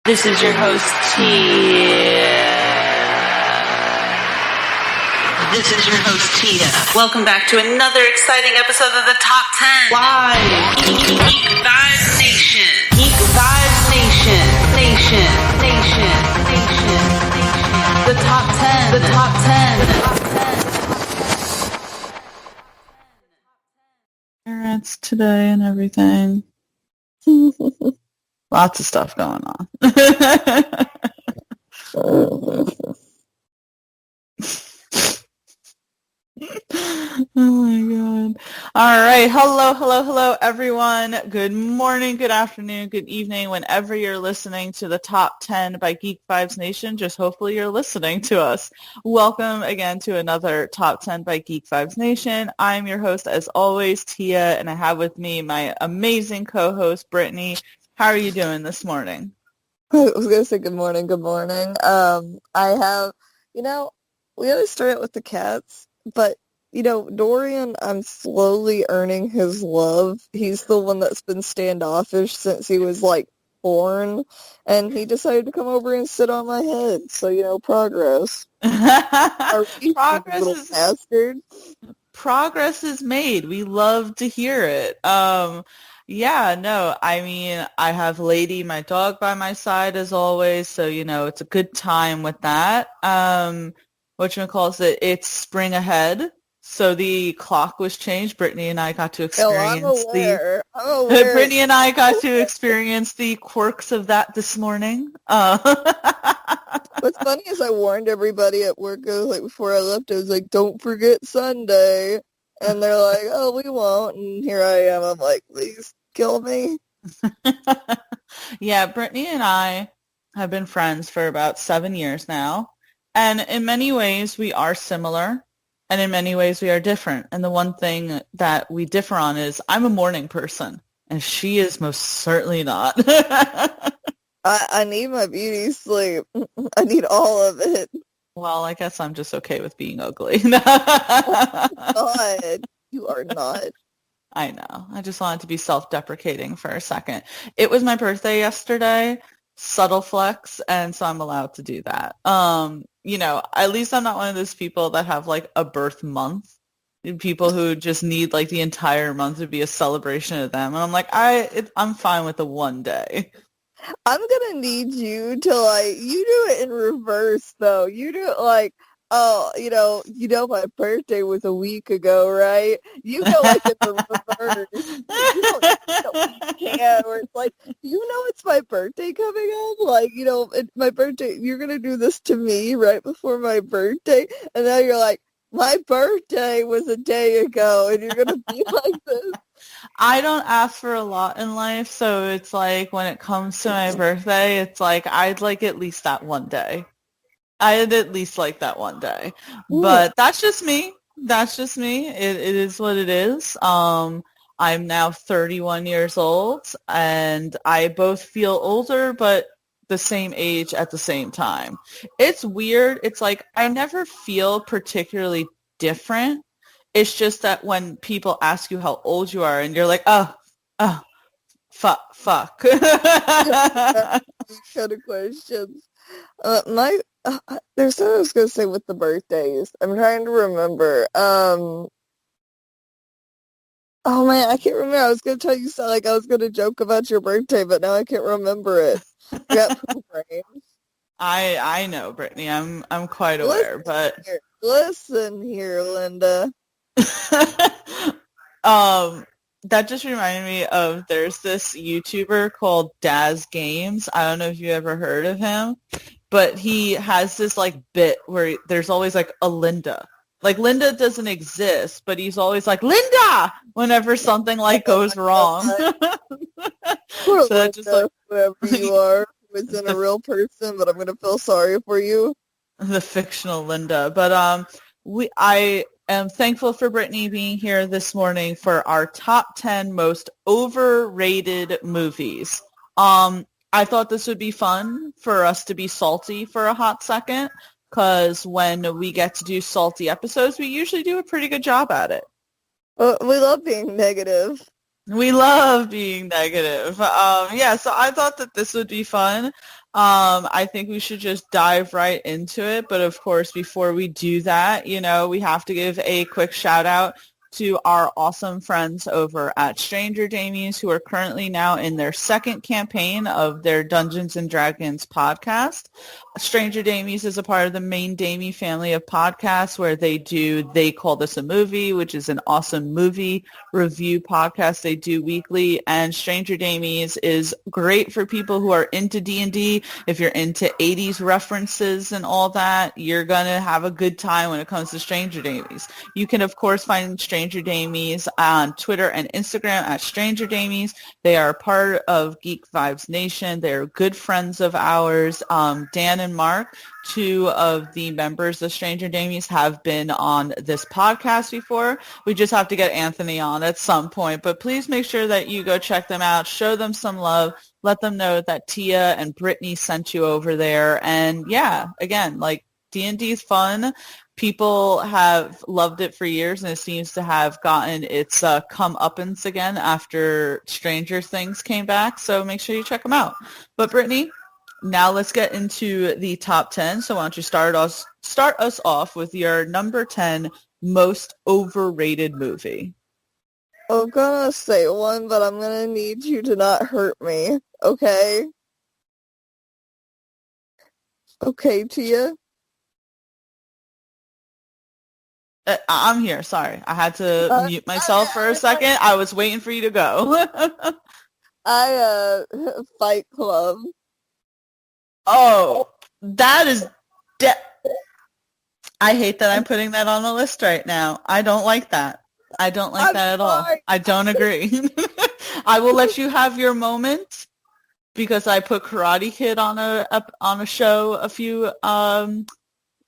This is your host, Tia. This is your host, Tia. Welcome back to another exciting episode of the Top 10. Live. Geek Vibes Nation. Geek Vibes Nation. Nation. The Top 10. The Top 10. Parents today and everything. Lots of stuff going on. Oh my god. All right. Hello, everyone. Good morning, good afternoon, good evening, whenever you're listening to the Top 10 by Geek Vibes Nation. Just hopefully you're listening to us. Welcome again to another Top 10 by Geek Vibes Nation. I'm your host, as always, Tia, and I have with me my amazing co-host, Brittany. How are you doing this morning? I was going to say good morning. I have, we always start out with the cats, but, Dorian, I'm slowly earning his love. He's the one that's been standoffish since he was, born, and he decided to come over and sit on my head. So, progress. Progress is made. We love to hear it. Yeah, no, I mean, I have Lady, my dog, by my side as always, so, it's a good time with that. It's spring ahead, so the clock was changed. Brittany and I got to experience Brittany and I got to experience the quirks of that this morning. What's funny is I warned everybody at work, before I left, I was like, don't forget Sunday. And they're like, oh, we won't. And here I am. I'm like, please kill me. Yeah, Brittany and I have been friends for about 7 years now. And in many ways, we are similar. And in many ways, we are different. And the one thing that we differ on is I'm a morning person. And she is most certainly not. I need my beauty sleep. I need all of it. Well, I guess I'm just okay with being ugly. God, you are not. I know. I just wanted to be self-deprecating for a second. It was my birthday yesterday, subtle flex, and so I'm allowed to do that. At least I'm not one of those people that have a birth month. People who just need the entire month to be a celebration of them. And I'm like, I'm fine with the one day. I'm gonna need you to you do it in reverse though. You do it my birthday was a week ago, right? You go in the reverse. You can, where it's it's my birthday coming up. My birthday, you're gonna do this to me right before my birthday, and now you're like, my birthday was a day ago, and you're gonna be like this. I don't ask for a lot in life, so it's when it comes to my birthday, it's I'd like at least that one day. I'd at least like that one day. Ooh. But that's just me. It is what it is. I'm now 31 years old, and I both feel older, but the same age at the same time. It's weird. It's I never feel particularly different. It's just that when people ask you how old you are, and you're like, oh, fuck. Kind of questions. There's something I was going to say with the birthdays. I'm trying to remember. Oh man, I can't remember. I was going to tell you something, I was going to joke about your birthday, but now I can't remember it. You got poop brains. I know, Brittany. I'm quite aware, Listen here, Linda. That just reminded me of there's this YouTuber called Daz Games. I don't know if you ever heard of him, but he has this bit where there's always a Linda. Linda doesn't exist, but he's always Linda whenever something goes wrong. Poor so Linda, just whoever you are, who isn't a real person, but I'm gonna feel sorry for you. The fictional Linda, but I am thankful for Brittany being here this morning for our top 10 most overrated movies. I thought this would be fun for us to be salty for a hot second, because when we get to do salty episodes, we usually do a pretty good job at it. We love being negative. We love being negative. So I thought that this would be fun. I think we should just dive right into it. But of course, before we do that, we have to give a quick shout out to our awesome friends over at Stranger Damies, who are currently now in their second campaign of their Dungeons and Dragons podcast. Stranger Damies is a part of the main Damie family of podcasts where They Call This a Movie, which is an awesome movie review podcast they do weekly. And Stranger Damies is great for people who are into D&D. If you're into 80s references and all that, you're going to have a good time when it comes to Stranger Damies. You can, of course, find Stranger Damies on Twitter and Instagram at Stranger Damies. They are part of Geek Vibes Nation. They're good friends of ours. Dan and Mark, two of the members of Stranger Damies, have been on this podcast before. We just have to get Anthony on at some point. But please make sure that you go check them out. Show them some love. Let them know that Tia and Brittany sent you over there. And yeah, again, like D&D is fun. People have loved it for years, and it seems to have gotten its comeuppance again after Stranger Things came back. So make sure you check them out. But Brittany, now let's get into the top 10. So why don't you start us off with your number 10 most overrated movie? I'm gonna say one, but I'm gonna need you to not hurt me, okay? Okay, Tia? I'm here. Sorry. I had to mute myself for a second. I was waiting for you to go. Fight Club. Oh, that is... I hate that I'm putting that on the list right now. I don't like that. I don't like that at all. I don't agree. I will let you have your moment because I put Karate Kid on a show a few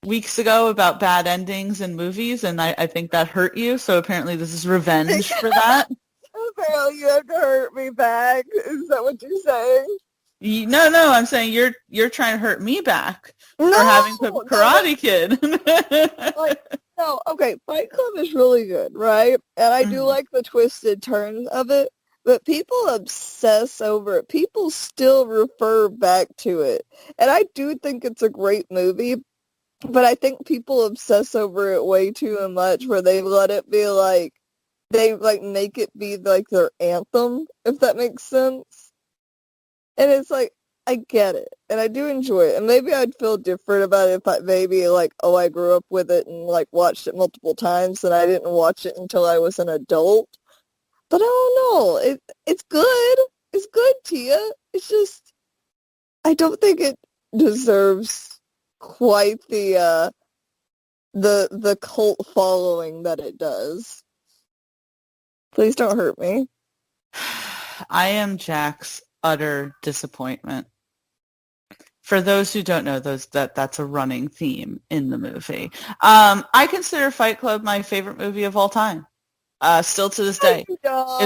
weeks ago about bad endings in movies, and I think that hurt you. So apparently this is revenge for that. Apparently you have to hurt me back. Is that what you're saying? No, I'm saying you're trying to hurt me back for having put Karate Kid. Okay, Fight Club is really good, right? And I do like the twisted turns of it, but people obsess over it. People still refer back to it. And I do think it's a great movie, but I think people obsess over it way too much where they let it be like, they like make it be like their anthem, if that makes sense. And it's like, I get it, and I do enjoy it, and maybe I'd feel different about it if I maybe, like, I grew up with it and, like, watched it multiple times, and I didn't watch it until I was an adult. But I don't know. It's good. It's good, Tia. It's just, I don't think it deserves quite the cult following that it does. Please don't hurt me. I am Jack's utter disappointment. For those who don't know, that's a running theme in the movie. I consider Fight Club my favorite movie of all time. Still to this day. No,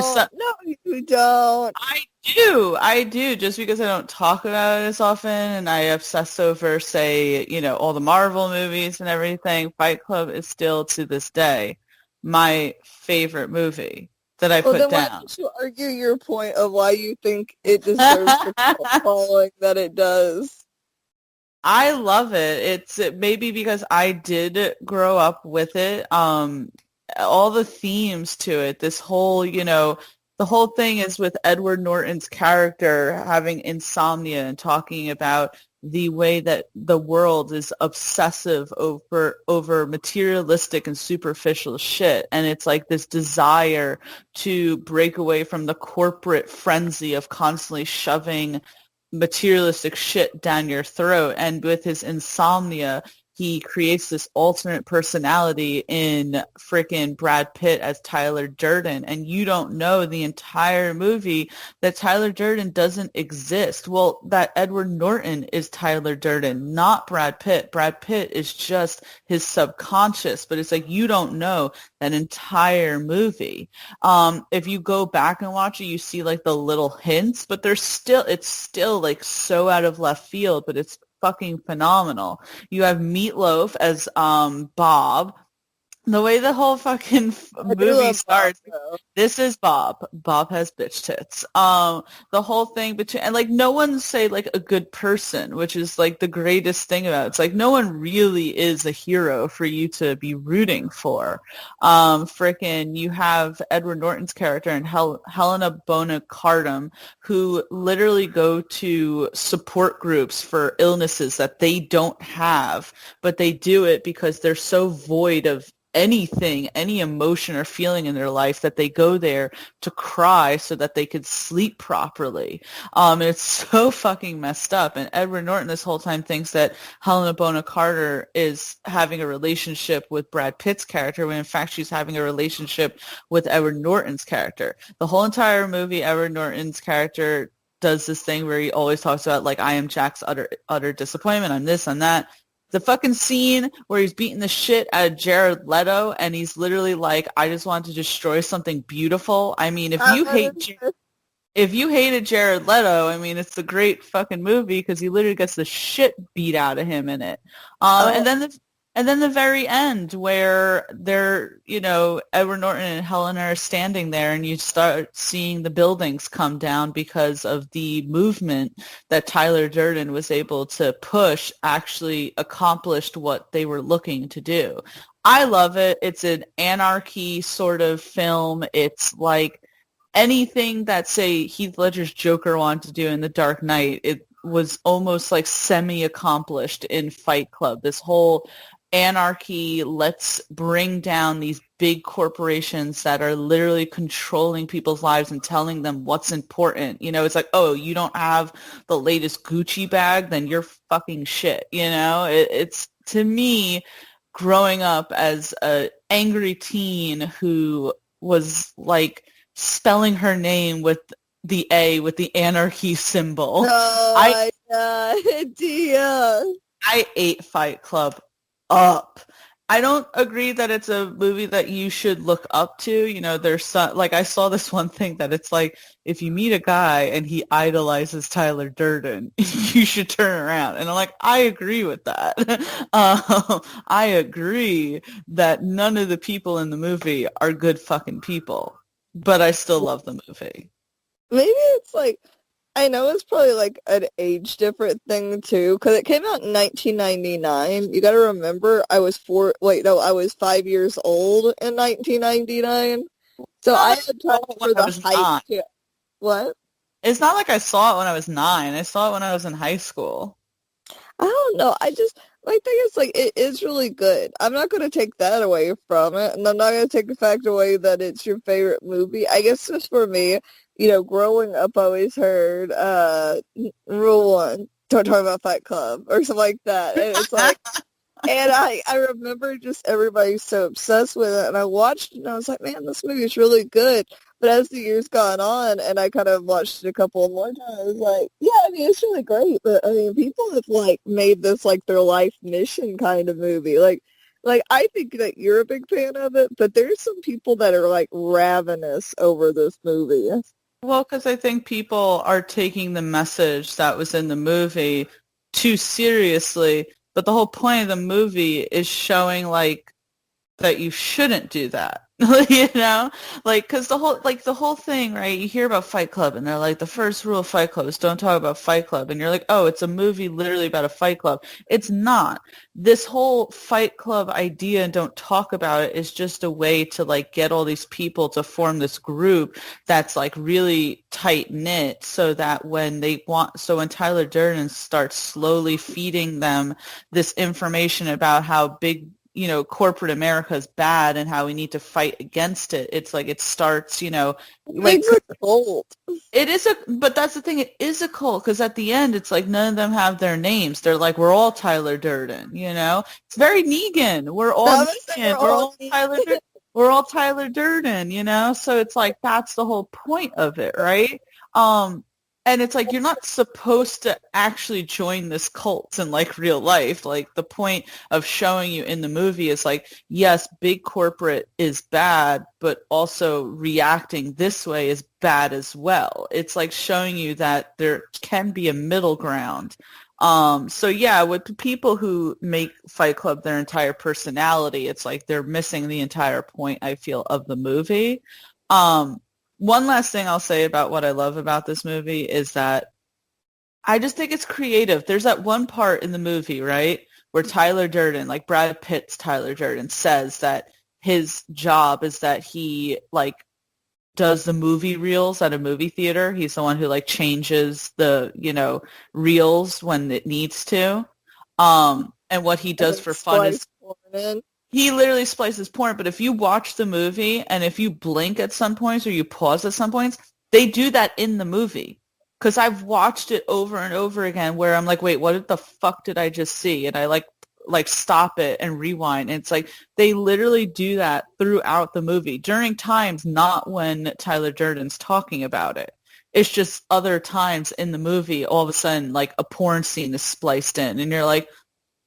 you don't. I do. Just because I don't talk about it as often and I obsess over, say, all the Marvel movies and everything, Fight Club is still to this day my favorite movie that I put down. Why don't you argue your point of why you think it deserves the cult following that it does? I love it. It's maybe because I did grow up with it. All the themes to it, this whole, the whole thing is with Edward Norton's character having insomnia and talking about the way that the world is obsessive over materialistic and superficial shit. And it's like this desire to break away from the corporate frenzy of constantly shoving materialistic shit down your throat. And with his insomnia, he creates this alternate personality in frickin' Brad Pitt as Tyler Durden. And you don't know the entire movie that Tyler Durden doesn't exist. Well, that Edward Norton is Tyler Durden, not Brad Pitt. Brad Pitt is just his subconscious, but it's like you don't know that entire movie. If you go back and watch it, you see like the little hints, but it's still like so out of left field, but it's fucking phenomenal. You have Meatloaf as Bob, the way the whole fucking I do movie love Bob, starts, though. this is Bob. Bob has bitch tits. The whole thing between, and like no one say like a good person, which is like the greatest thing about it. It's like no one really is a hero for you to be rooting for. Frickin' you have Edward Norton's character and Helena Bonham Carter, who literally go to support groups for illnesses that they don't have, but they do it because they're so void of anything, any emotion or feeling in their life that they go there to cry so that they could sleep properly. And it's so fucking messed up. And Edward Norton this whole time thinks that Helena Bonham Carter is having a relationship with Brad Pitt's character when in fact she's having a relationship with Edward Norton's character. The whole entire movie, Edward Norton's character does this thing where he always talks about like, I am Jack's utter disappointment. I'm this, I'm that. The fucking scene where he's beating the shit out of Jared Leto and he's literally like, I just want to destroy something beautiful. I mean, if you hated Jared Leto, I mean, it's a great fucking movie because he literally gets the shit beat out of him in it. Oh, And then the very end where they're, Edward Norton and Helena are standing there and you start seeing the buildings come down because of the movement that Tyler Durden was able to push actually accomplished what they were looking to do. I love it. It's an anarchy sort of film. It's like anything that, say, Heath Ledger's Joker wanted to do in The Dark Knight, it was almost like semi-accomplished in Fight Club. This whole anarchy, let's bring down these big corporations that are literally controlling people's lives and telling them what's important. It's like, oh, you don't have the latest Gucci bag, then you're fucking shit. It's, to me, growing up as a angry teen who was like spelling her name with the A with the anarchy symbol. oh I my God, Tia. I ate Fight Club up. I don't agree that it's a movie that you should look up to. There's some, like I saw this one thing that it's like if you meet a guy and he idolizes Tyler Durden, you should turn around. And I'm like, I agree with that. I agree that none of the people in the movie are good fucking people, but I still love the movie. Maybe it's like, I know it's probably like an age different thing too, because it came out in 1999. You got to remember, I was 5 years old in 1999. So I had time for I the was hype nine. too. What? It's not like I saw it when I was 9. I saw it when I was in high school. I don't know. My thing is like, it is really good. I'm not going to take that away from it, and I'm not going to take the fact away that it's your favorite movie. I guess just for me, growing up, I always heard, rule one, don't talk about Fight Club, or something like that. And it's like, and I remember just everybody so obsessed with it, and I watched it, and I was like, man, this movie is really good. But as the years gone on, and I kind of watched it a couple more times, I was like, yeah, I mean, it's really great, but I mean, people have like made this like their life mission kind of movie. Like I think that you're a big fan of it, but there's some people that are like ravenous over this movie. Well, because I think people are taking the message that was in the movie too seriously, but the whole point of the movie is showing like that you shouldn't do that. Like because the whole thing, right? You hear about Fight Club and they're like, the first rule of Fight Club is don't talk about Fight Club, and you're like, oh, it's a movie literally about a Fight Club. It's not. This whole Fight Club idea and don't talk about it is just a way to like get all these people to form this group that's like really tight knit, so that when Tyler Durden starts slowly feeding them this information about how big corporate America is bad and how we need to fight against it. It's like it starts, like It's a cult. but that's the thing. It is a cult because at the end, it's like none of them have their names. They're like, we're all Tyler Durden, It's very Negan. We're all Negan. We're all Tyler Durden. We're all Tyler Durden, So it's like that's the whole point of it, right? And it's like you're not supposed to actually join this cult in like real life. Like the point of showing you in the movie is like, yes, big corporate is bad, but also reacting this way is bad as well. It's like showing you that there can be a middle ground So yeah, with people who make Fight Club their entire personality, it's like they're missing the entire point, I feel, of the movie. Um, One last thing I'll say about what I love about this movie is that I just think it's creative. There's that one part in the movie, right, where Tyler Durden, like Brad Pitt's Tyler Durden, says that his job is that he like does the movie reels at a movie theater. He's the one who like changes the, reels when it needs to. And what he And does then for fun is splice porn in. he literally splices porn. But if you watch the movie and if you blink at some points or you pause at some points, they do that in the movie. Because I've watched it over and over again where I'm like, wait, what the fuck did I just see? And I like stop it and rewind. And it's like they literally do that throughout the movie during times not when Tyler Durden's talking about it. It's just other times in the movie, all of a sudden, like a porn scene is spliced in, and you're like,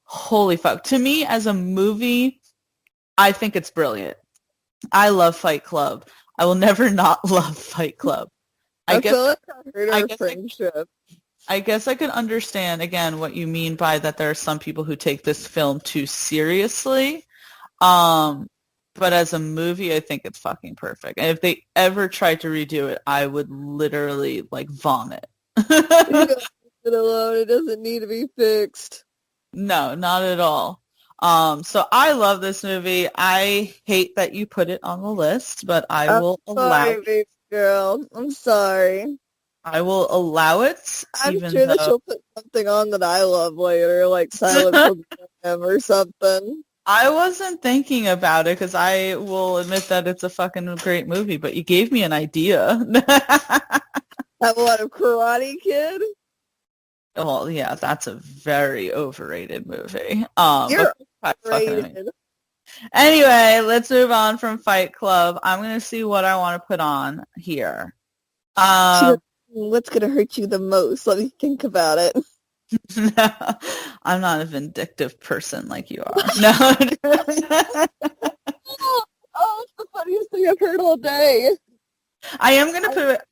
holy fuck. To me, as a movie, I think it's brilliant. I love Fight Club. I will never not love Fight Club. I feel like I heard I our guess friendship. I guess I could understand, again, what you mean by that there are some people who take this film too seriously. But as a movie, I think it's fucking perfect. And if they ever tried to redo it, I would literally, like, vomit. Leave it alone. It doesn't need to be fixed. No, not at all. So I love this movie. I hate that you put it on the list, but I will allow Sorry, baby girl. I'm sorry. I will allow it, I'm even sure that though you'll put something on that I love later, like Silence of the Lamb or something. I wasn't thinking about it because I will admit that it's a fucking great movie, but you gave me an idea. Have a lot of Karate Kid. Well, yeah, that's a very overrated movie. You're But fucking amazing. rated. Anyway, let's move on from Fight Club. I'm gonna see what I want to put on here. What's gonna hurt you the most? Let me think about it. I'm not a vindictive person like you are. No. Oh, it's the funniest thing I've heard all day. I am going to put it,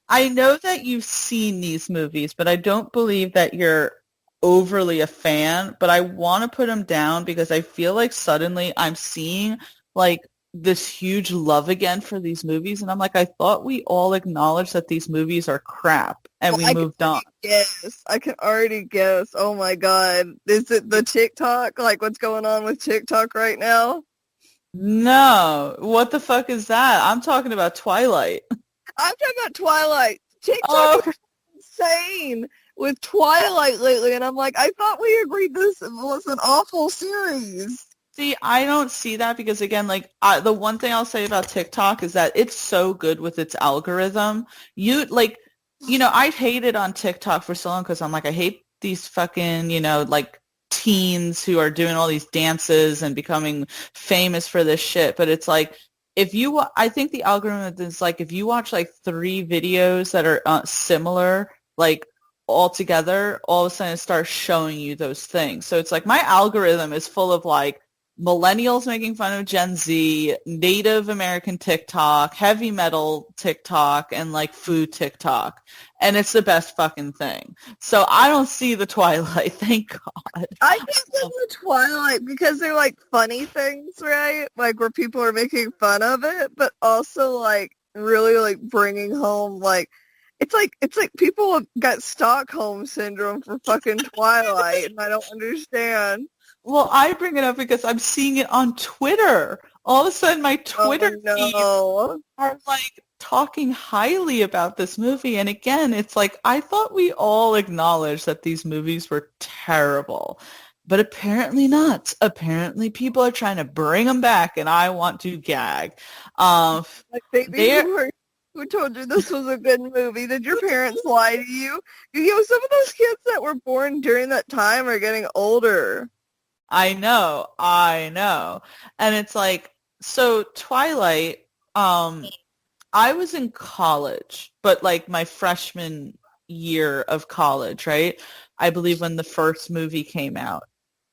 I know that you've seen these movies, but I don't believe that you're overly a fan, but I want to put them down because I feel like suddenly I'm seeing like this huge love again for these movies, and I'm like, I thought we all acknowledged that these movies are crap, and we moved on. Yes, I can already guess. Oh my God. Is it the TikTok? Like what's going on with TikTok right now? No, what the fuck is that? I'm talking about Twilight. I'm talking about Twilight. TikTok Oh, is insane with Twilight lately, and I'm like, I thought we agreed this was an awful series. see, I don't see that because again, like the one thing I'll say about TikTok is that it's so good with its algorithm. I've hated on TikTok for so long because I'm like, I hate these fucking, like teens who are doing all these dances and becoming famous for this shit. But it's like, I think the algorithm is like, if you watch like 3 videos that are similar, like all together, all of a sudden it starts showing you those things. So it's like my algorithm is full of like millennials making fun of Gen Z, Native American TikTok, heavy metal TikTok, and like food TikTok. And it's the best fucking thing. So I don't see the Twilight, thank God. I think with the Twilight because they're like funny things, right? Like where people are making fun of it, but also like really like bringing home like it's like people have got Stockholm syndrome for fucking Twilight, and I don't understand. Well, I bring it up because I'm seeing it on Twitter. All of a sudden, my Twitter feeds are like talking highly about this movie. And again, it's like, I thought we all acknowledged that these movies were terrible. But apparently not. Apparently people are trying to bring them back, and I want to gag. Like, baby, who told you this was a good movie? Did your parents lie to you? Some of those kids that were born during that time are getting older. I know. And it's like, so Twilight, I was in college, but like my freshman year of college, right? I believe when the first movie came out.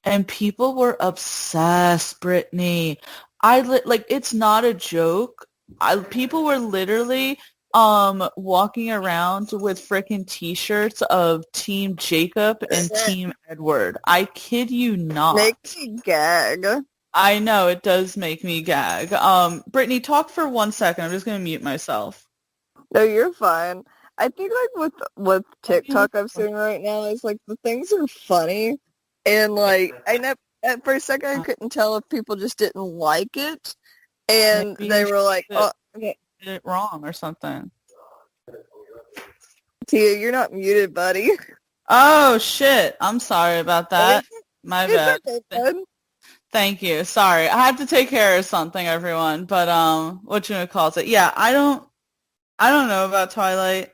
And people were obsessed, Brittany. Like, it's not a joke. People were literally walking around with freaking t-shirts of Team Jacob and That Team Edward. I kid you not. makes me gag. I know it does make me gag. Brittany, talk for 1 second. I'm just gonna mute myself. No, you're fine. I think like with TikTok I'm seeing right now is like the things are funny and like I never for a second I couldn't tell if people just didn't like it and they Maybe were like, oh, did it wrong or something. Tia, you're not muted, buddy. Oh shit. I'm sorry about that. My bad. It's okay, bud. Thank you. Sorry. I had to take care of something, everyone. But what you gonna call it? Yeah, I don't know about Twilight.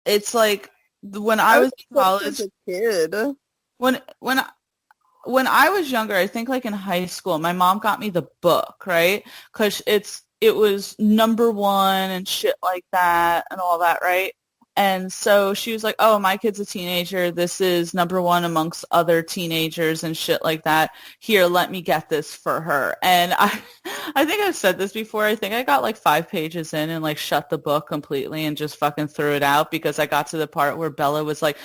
It's like when I I was was in college, as a kid. when when when I was younger, I think like in high school, my mom got me the book, right? Because it was number one and shit like that and all that, right? And so she was like, "Oh, my kid's a teenager. This is number one amongst other teenagers and shit like that. Here, let me get this for her." And I think I've said this before. I think I got like 5 pages in and like shut the book completely and just fucking threw it out because I got to the part where Bella was like,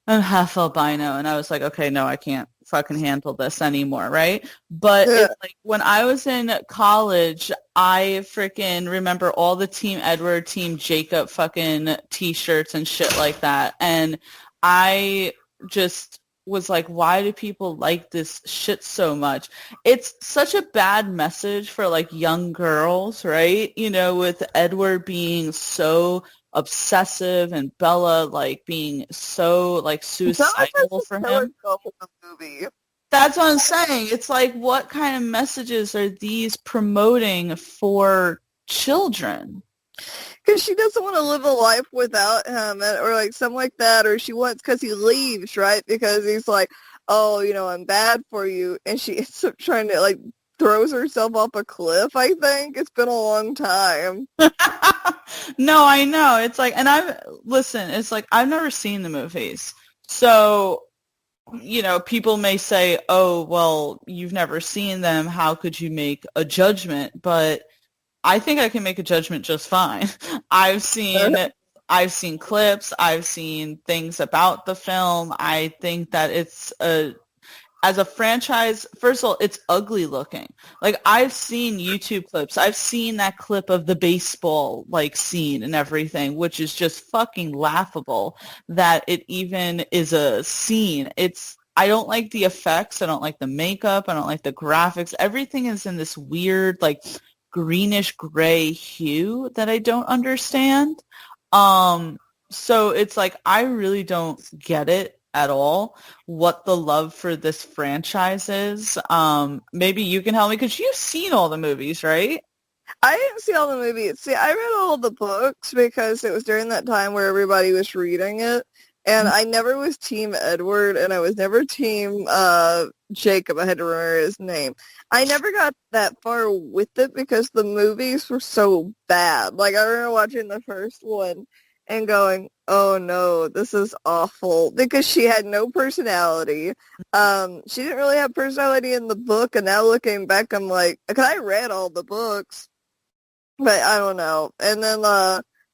"I'm half albino," and I was like, "Okay, no, I can't fucking handle this anymore," right? But Yeah. it's like when I was in college, I freaking remember all the Team Edward, Team Jacob fucking t-shirts and shit like that. And I just was like, why do people like this shit so much? It's such a bad message for like young girls, right? You know, with Edward being so obsessive and Bella like being so like Bella suicidal doesn't for kill him. herself in the movie. That's what I'm saying. It's like, what kind of messages are these promoting for children? Because she doesn't want to live a life without him, or like something like that, or she wants because he leaves, right? Because he's like, oh, I'm bad for you, and she ends up trying to like throws herself off a cliff. I think it's been a long time. No, I know. It's like, and listen, it's like, I've never seen the movies. So, people may say, oh, well, you've never seen them. How could you make a judgment? But I think I can make a judgment just fine. I've seen clips. I've seen things about the film. I think that as a franchise, first of all, it's ugly looking. Like, I've seen YouTube clips. I've seen that clip of the baseball, like, scene and everything, which is just fucking laughable that it even is a scene. I don't like the effects. I don't like the makeup. I don't like the graphics. Everything is in this weird, like, greenish gray hue that I don't understand. So it's like, I really don't get it at all, what the love for this franchise is. Maybe you can help me because you've seen all the movies, right? I didn't see all the movies. See, I read all the books because it was during that time where everybody was reading it. And I never was Team Edward, and I was never Team Jacob. I had to remember his name. I never got that far with it because the movies were so bad. Like, I remember watching the first one and going, oh no, this is awful, because she had no personality. She didn't really have personality in the book, and now looking back, I'm like, because I read all the books, but I don't know. And then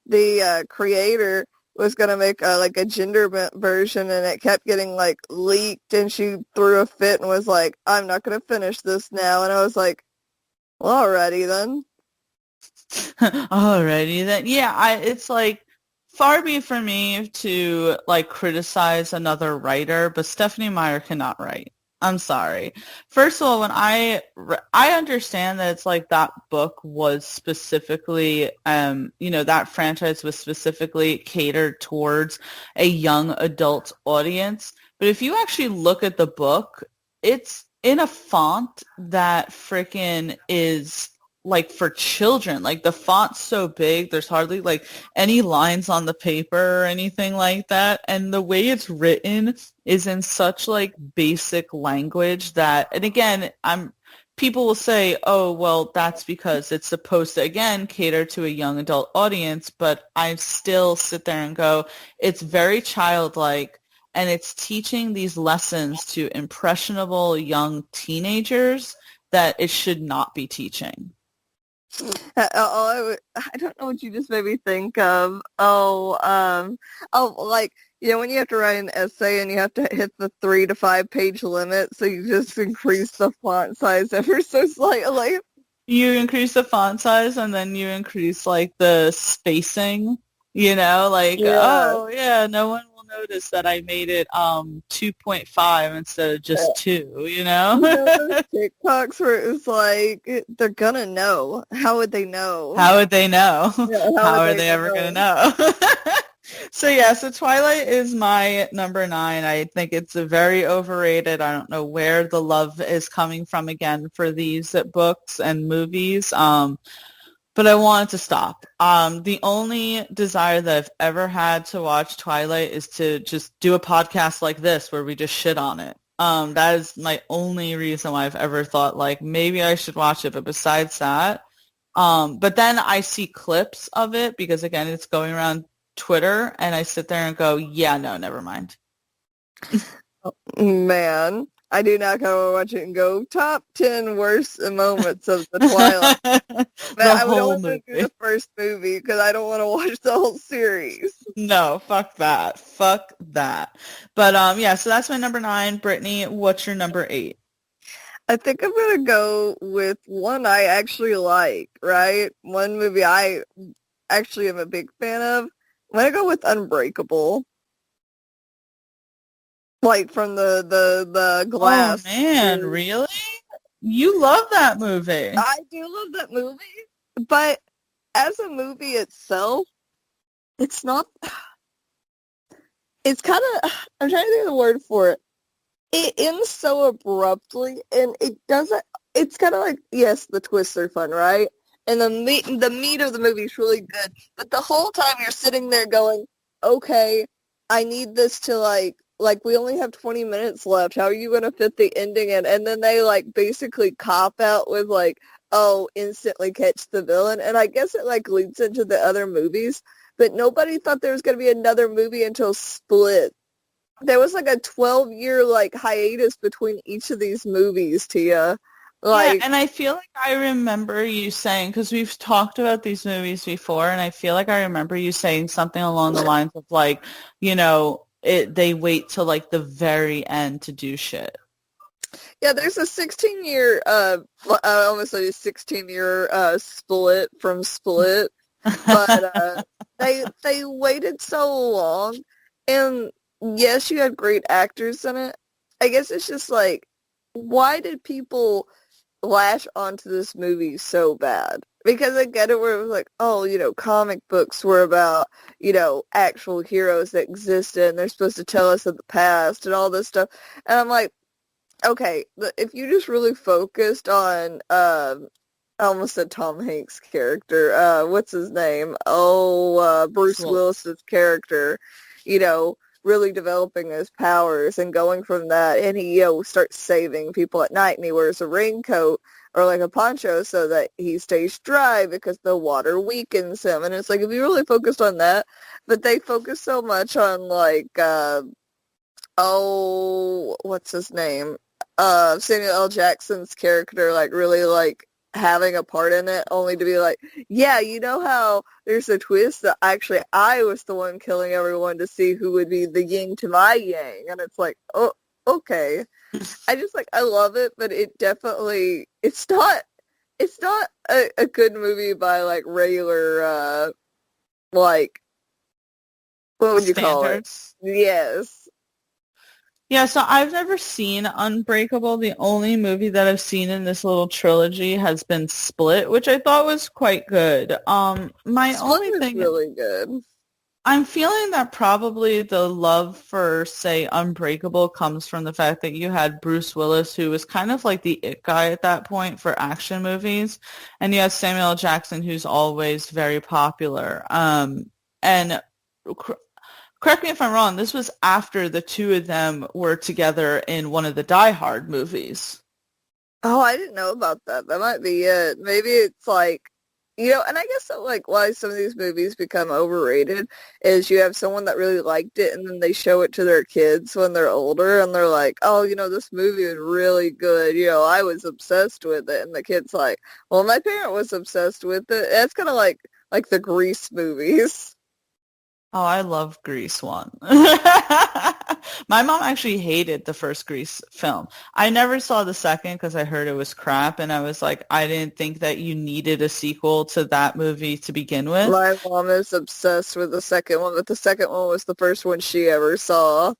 the creator was going to make like a gender version, and it kept getting like leaked, and she threw a fit and was like, I'm not going to finish this now. And I was like, well, alrighty then. Alrighty then. Yeah, it's like, far be it from me to like criticize another writer, but Stephanie Meyer cannot write. I'm sorry. First of all, when I understand that it's like that book was specifically, that franchise was specifically catered towards a young adult audience. But if you actually look at the book, it's in a font that frickin' is like for children. Like, the font's so big, there's hardly like any lines on the paper or anything like that, and the way it's written is in such like basic language that, and again, people will say, oh, well, that's because it's supposed to, again, cater to a young adult audience, but I still sit there and go, it's very childlike, and it's teaching these lessons to impressionable young teenagers that it should not be teaching. I don't know what you just made me think of. Like, when you have to write an essay and you have to hit the 3 to 5 page limit, so you just increase the font size ever so slightly. You increase the font size and then you increase like the spacing, like, Yeah. oh yeah, no one will notice that I made it 2.5 instead of just 2, Those TikToks where it's like, they're gonna know. How would they know? How would they know? Yeah, how How would are they they ever going to know? know? So Twilight is my number 9. I think it's a very overrated. I don't know where the love is coming from again for these books and movies. But I wanted to stop. The only desire that I've ever had to watch Twilight is to just do a podcast like this where we just shit on it. That is my only reason why I've ever thought like maybe I should watch it. But besides that, but then I see clips of it because again, it's going around Twitter and I sit there and go, yeah, no, never mind. Man, I do not go watch it and go top 10 worst moments of the Twilight. But The I would whole only want to do movie. the first movie because I don't want to watch the whole series. No, fuck that. Fuck that. But yeah, so that's my number 9. Brittany, what's your number 8? I think I'm gonna go with one I actually like, right? One movie I actually am a big fan of. I'm gonna go with Unbreakable. Like from the Oh Glass man, series. really? You love that movie. I do love that movie, but as a movie itself, it's not. It's kind of. I'm trying to think of the word for it. It ends so abruptly, and it doesn't. It's kind of like, yes, the twists are fun, right? And the meat of the movie is really good, but the whole time you're sitting there going, okay, I need this to like we only have 20 minutes left. How are you going to fit the ending in? And then they like basically cop out with like, oh, instantly catch the villain. And I guess it like leads into the other movies, but nobody thought there was going to be another movie until Split. There was like a 12-year like hiatus between each of these movies, Tia. Yeah, Like, and I feel like I remember you saying, because we've talked about these movies before, and I feel like I remember you saying something along the lines of like, they wait till like the very end to do shit. yeah, there's a 16-year, I almost said a 16-year split from Split, but they waited so long, and yes, you had great actors in it. I guess it's just like, why did people lash onto this movie so bad? Because I get it where it was like, oh, comic books were about, actual heroes that existed and they're supposed to tell us of the past and all this stuff. And I'm like, okay, if you just really focused on, I almost said Tom Hanks' character, what's his name? Oh, Bruce Well, Willis's character, really developing his powers and going from that, and he starts saving people at night, and he wears a raincoat or like a poncho so that he stays dry because the water weakens him. And it's like, if you really focused on that, but they focus so much on like what's his name, Samuel L. Jackson's character, like really like having a part in it, only to be like, yeah, you know how there's a twist that actually I was the one killing everyone to see who would be the yin to my yang. And it's like, oh, okay. I just like, I love it, but it definitely, it's not a good movie by like regular, like, what would you call it? standards. Yes. Yeah, so I've never seen Unbreakable. The only movie that I've seen in this little trilogy has been Split, which I thought was quite good. My Split only is thing really good. I'm feeling that probably the love for, say, Unbreakable comes from the fact that you had Bruce Willis, who was kind of like the it guy at that point for action movies, and you had Samuel L. Jackson, who's always very popular. And cor- correct me if I'm wrong, this was after the two of them were together in one of the Die Hard movies. Oh, I didn't know about that. That might be it. Maybe it's like, And I guess that, like, why some of these movies become overrated is you have someone that really liked it and then they show it to their kids when they're older and they're like, oh, this movie was really good. I was obsessed with it. And the kid's like, well, my parent was obsessed with it. That's kind of like the Grease movies. Oh, I love Grease one. My mom actually hated the first Grease film. I never saw the second because I heard it was crap, and I was like, I didn't think that you needed a sequel to that movie to begin with. My mom is obsessed with the second one, but the second one was the first one she ever saw.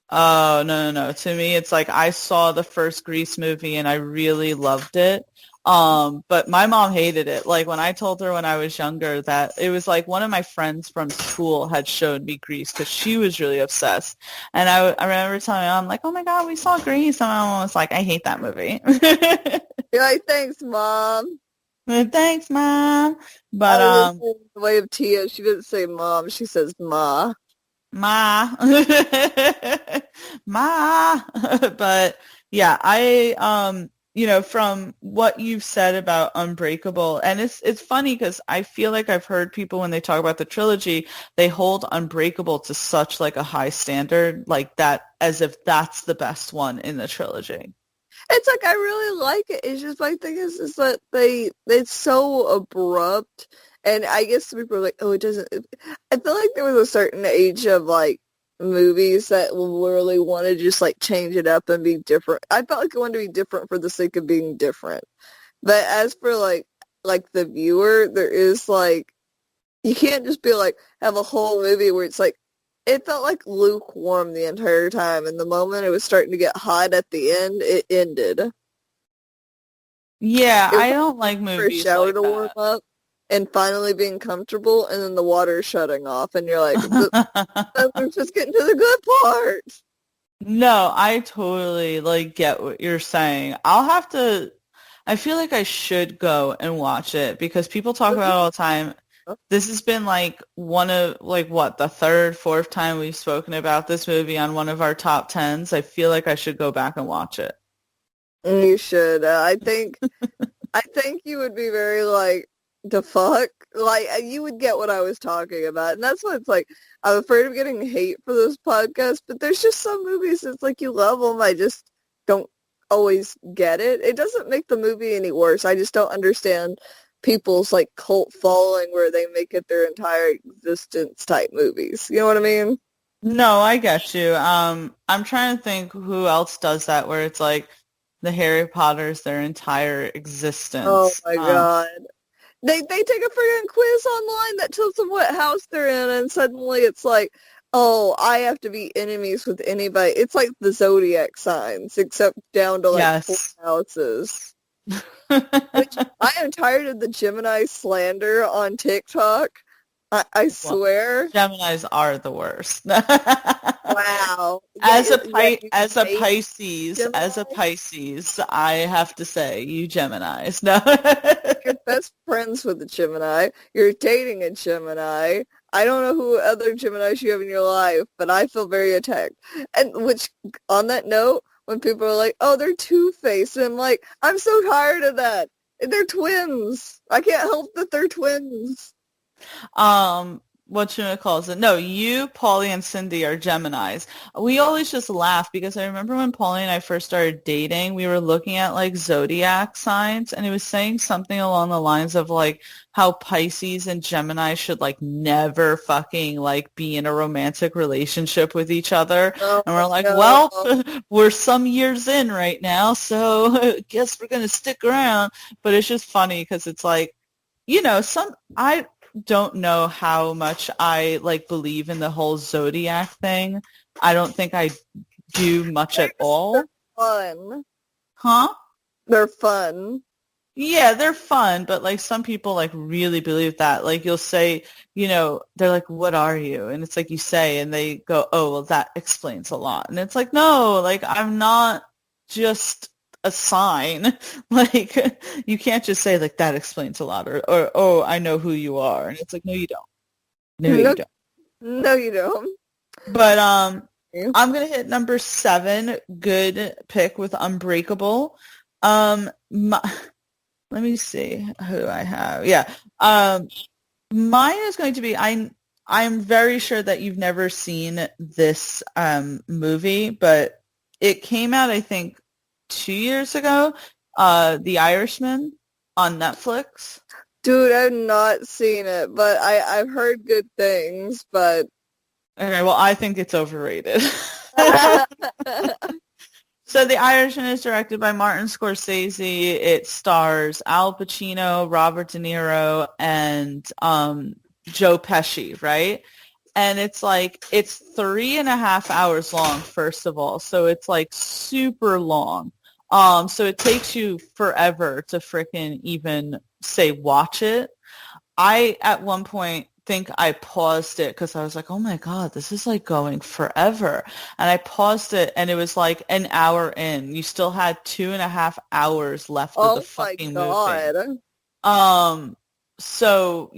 Oh, no, no, no. To me, it's like I saw the first Grease movie and I really loved it. But my mom hated it. Like when I told her when I was younger that it was like one of my friends from school had showed me Grease because she was really obsessed. And I remember telling my mom, like, oh my God, we saw Grease. And my mom was like, I hate that movie. You're like, thanks, Mom. Thanks, Mom. But, I was the way of Tia. She didn't say Mom. She says Ma. Ma. Ma. But yeah, from what you've said about Unbreakable, and it's funny because I feel like I've heard people when they talk about the trilogy, they hold Unbreakable to such like a high standard, like that as if that's the best one in the trilogy. It's like I really like it. It's just my thing is that it's so abrupt, and I guess people are like, oh, it doesn't. I feel like there was a certain age of like movies that literally want to just like change it up and be different. I felt like I wanted to be different for the sake of being different. But as for like the viewer, there is like you can't just be like have a whole movie where it's like it felt like lukewarm the entire time, and the moment it was starting to get hot at the end, it ended. Yeah, It was I don't like like for a movies shower like to warm up and finally being comfortable, and then the water shutting off, and you're like, we're just getting to the good part. No, I totally like get what you're saying. I feel like I should go and watch it because people talk about it all the time. This has been like one of like what, the third, fourth time we've spoken about this movie on one of our top tens. I feel like I should go back and watch it. You should. I think you would be very like, the fuck? Like, you would get what I was talking about. And that's why it's like, I'm afraid of getting hate for this podcast, but there's just some movies, it's like you love them. I just don't always get it. It doesn't make the movie any worse. I just don't understand people's like cult following where they make it their entire existence type movies. You know what I mean? No, I get you. I'm trying to think who else does that where it's like the Harry Potters, their entire Oh existence. my God. They take a friggin' quiz online that tells them what house they're in, and suddenly it's like, oh, I have to be enemies with anybody. It's like the zodiac signs, except down to like four Yes. houses. Which I am tired of the Gemini slander on TikTok. I Well, swear. Geminis are the worst. Wow. As a Yeah, you hate As a Gemini. Pisces, I have to say, you Geminis. No. You're best friends with a Gemini. You're dating a Gemini. I don't know who other Geminis you have in your life, but I feel very attacked. And which, on that note, when people are like, oh, they're two-faced, and I'm like, I'm so tired of that. They're twins. I can't help that they're twins. Whatchamacallit? No, you, Paulie, and Cindy are Geminis. We always just laugh because I remember when Paulie and I first started dating, we were looking at like zodiac signs and it was saying something along the lines of like how Pisces and Gemini should like never fucking like be in a romantic relationship with each other. Oh, And we're like, well, no. we're some years in right now, so I guess we're gonna stick around. But it's just funny because it's like, I don't know how much I like believe in the whole zodiac thing. I don't think I do much at They're all. fun. Huh? They're fun. Yeah, they're fun, but like some people like really believe that. Like you'll say, they're like, "What are you?" And it's like you say and they go, "Oh, well that explains a lot." And it's like, "No, like I'm not just a sign." Like you can't just say like that explains a lot or oh, I know who you are. And it's like, "No, you don't. No, you No, don't." no, you don't. But Yeah. I'm gonna hit number 7. Good pick with Unbreakable. My let me see who I have. Yeah. Mine is going to be I'm very sure that you've never seen this movie, but it came out I think 2 years ago. The Irishman on Netflix. Dude, I've not seen it, but I've heard good things, but Okay, well I think it's overrated. So The Irishman is directed by Martin Scorsese. It stars Al Pacino, Robert De Niro, and Joe Pesci, right? And it's 3.5 hours long, first of all. So it's like super long. So it takes you forever to frickin' even say watch it. I at one point think I paused it because I was like, oh my God, this is like going forever. And I paused it and it was like an hour in. You still had 2.5 hours left of the oh my fucking movie. God. So,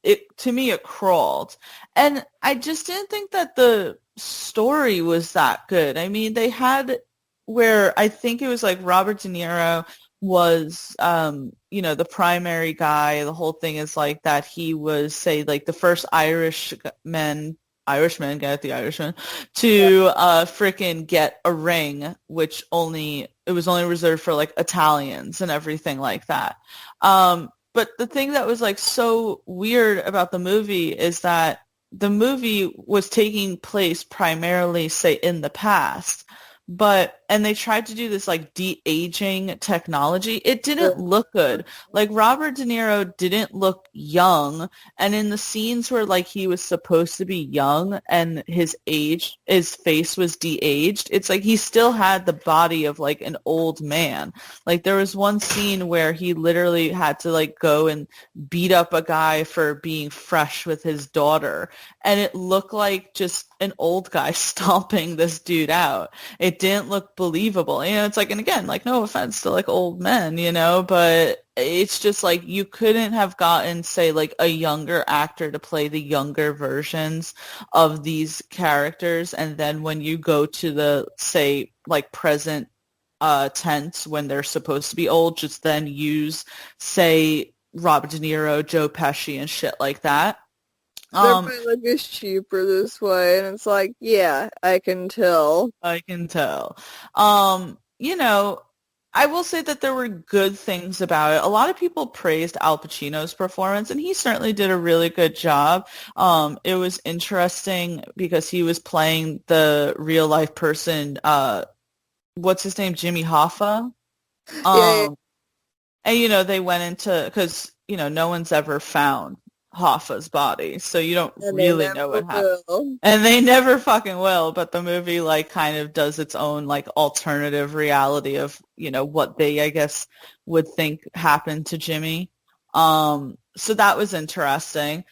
it to me it crawled. And I just didn't think that the story was that good. I mean, they had where I think it was like Robert De Niro was the primary guy. The whole thing is like that he was say like the first Irishman, get the Irishman, to frickin' get a ring, which it was only reserved for like Italians and everything like that. But the thing that was like so weird about the movie is that the movie was taking place primarily, say, in the past. And they tried to do this like de-aging technology. It didn't look good. Like Robert De Niro didn't look young. And in the scenes where like he was supposed to be young and his face was de-aged, it's like he still had the body of like an old man. Like there was one scene where he literally had to like go and beat up a guy for being fresh with his daughter. And it looked like just an old guy stomping this dude out. It didn't look believable. It's like, and again, like no offense to like old men, but it's just like you couldn't have gotten, say, like a younger actor to play the younger versions of these characters. And then when you go to the, say, like present tense when they're supposed to be old, just then use, say, Robert De Niro, Joe Pesci and shit like that. They're probably like it's cheaper this way, and it's like, yeah, I can tell. I can tell. I will say that there were good things about it. A lot of people praised Al Pacino's performance, and he certainly did a really good job. It was interesting because he was playing the real life person. What's his name? Jimmy Hoffa. Yeah. And they went into because no one's ever found Hoffa's body, so you don't really know what happened. And they never fucking will, but the movie like kind of does its own like alternative reality of, what they I guess would think happened to Jimmy. So that was interesting.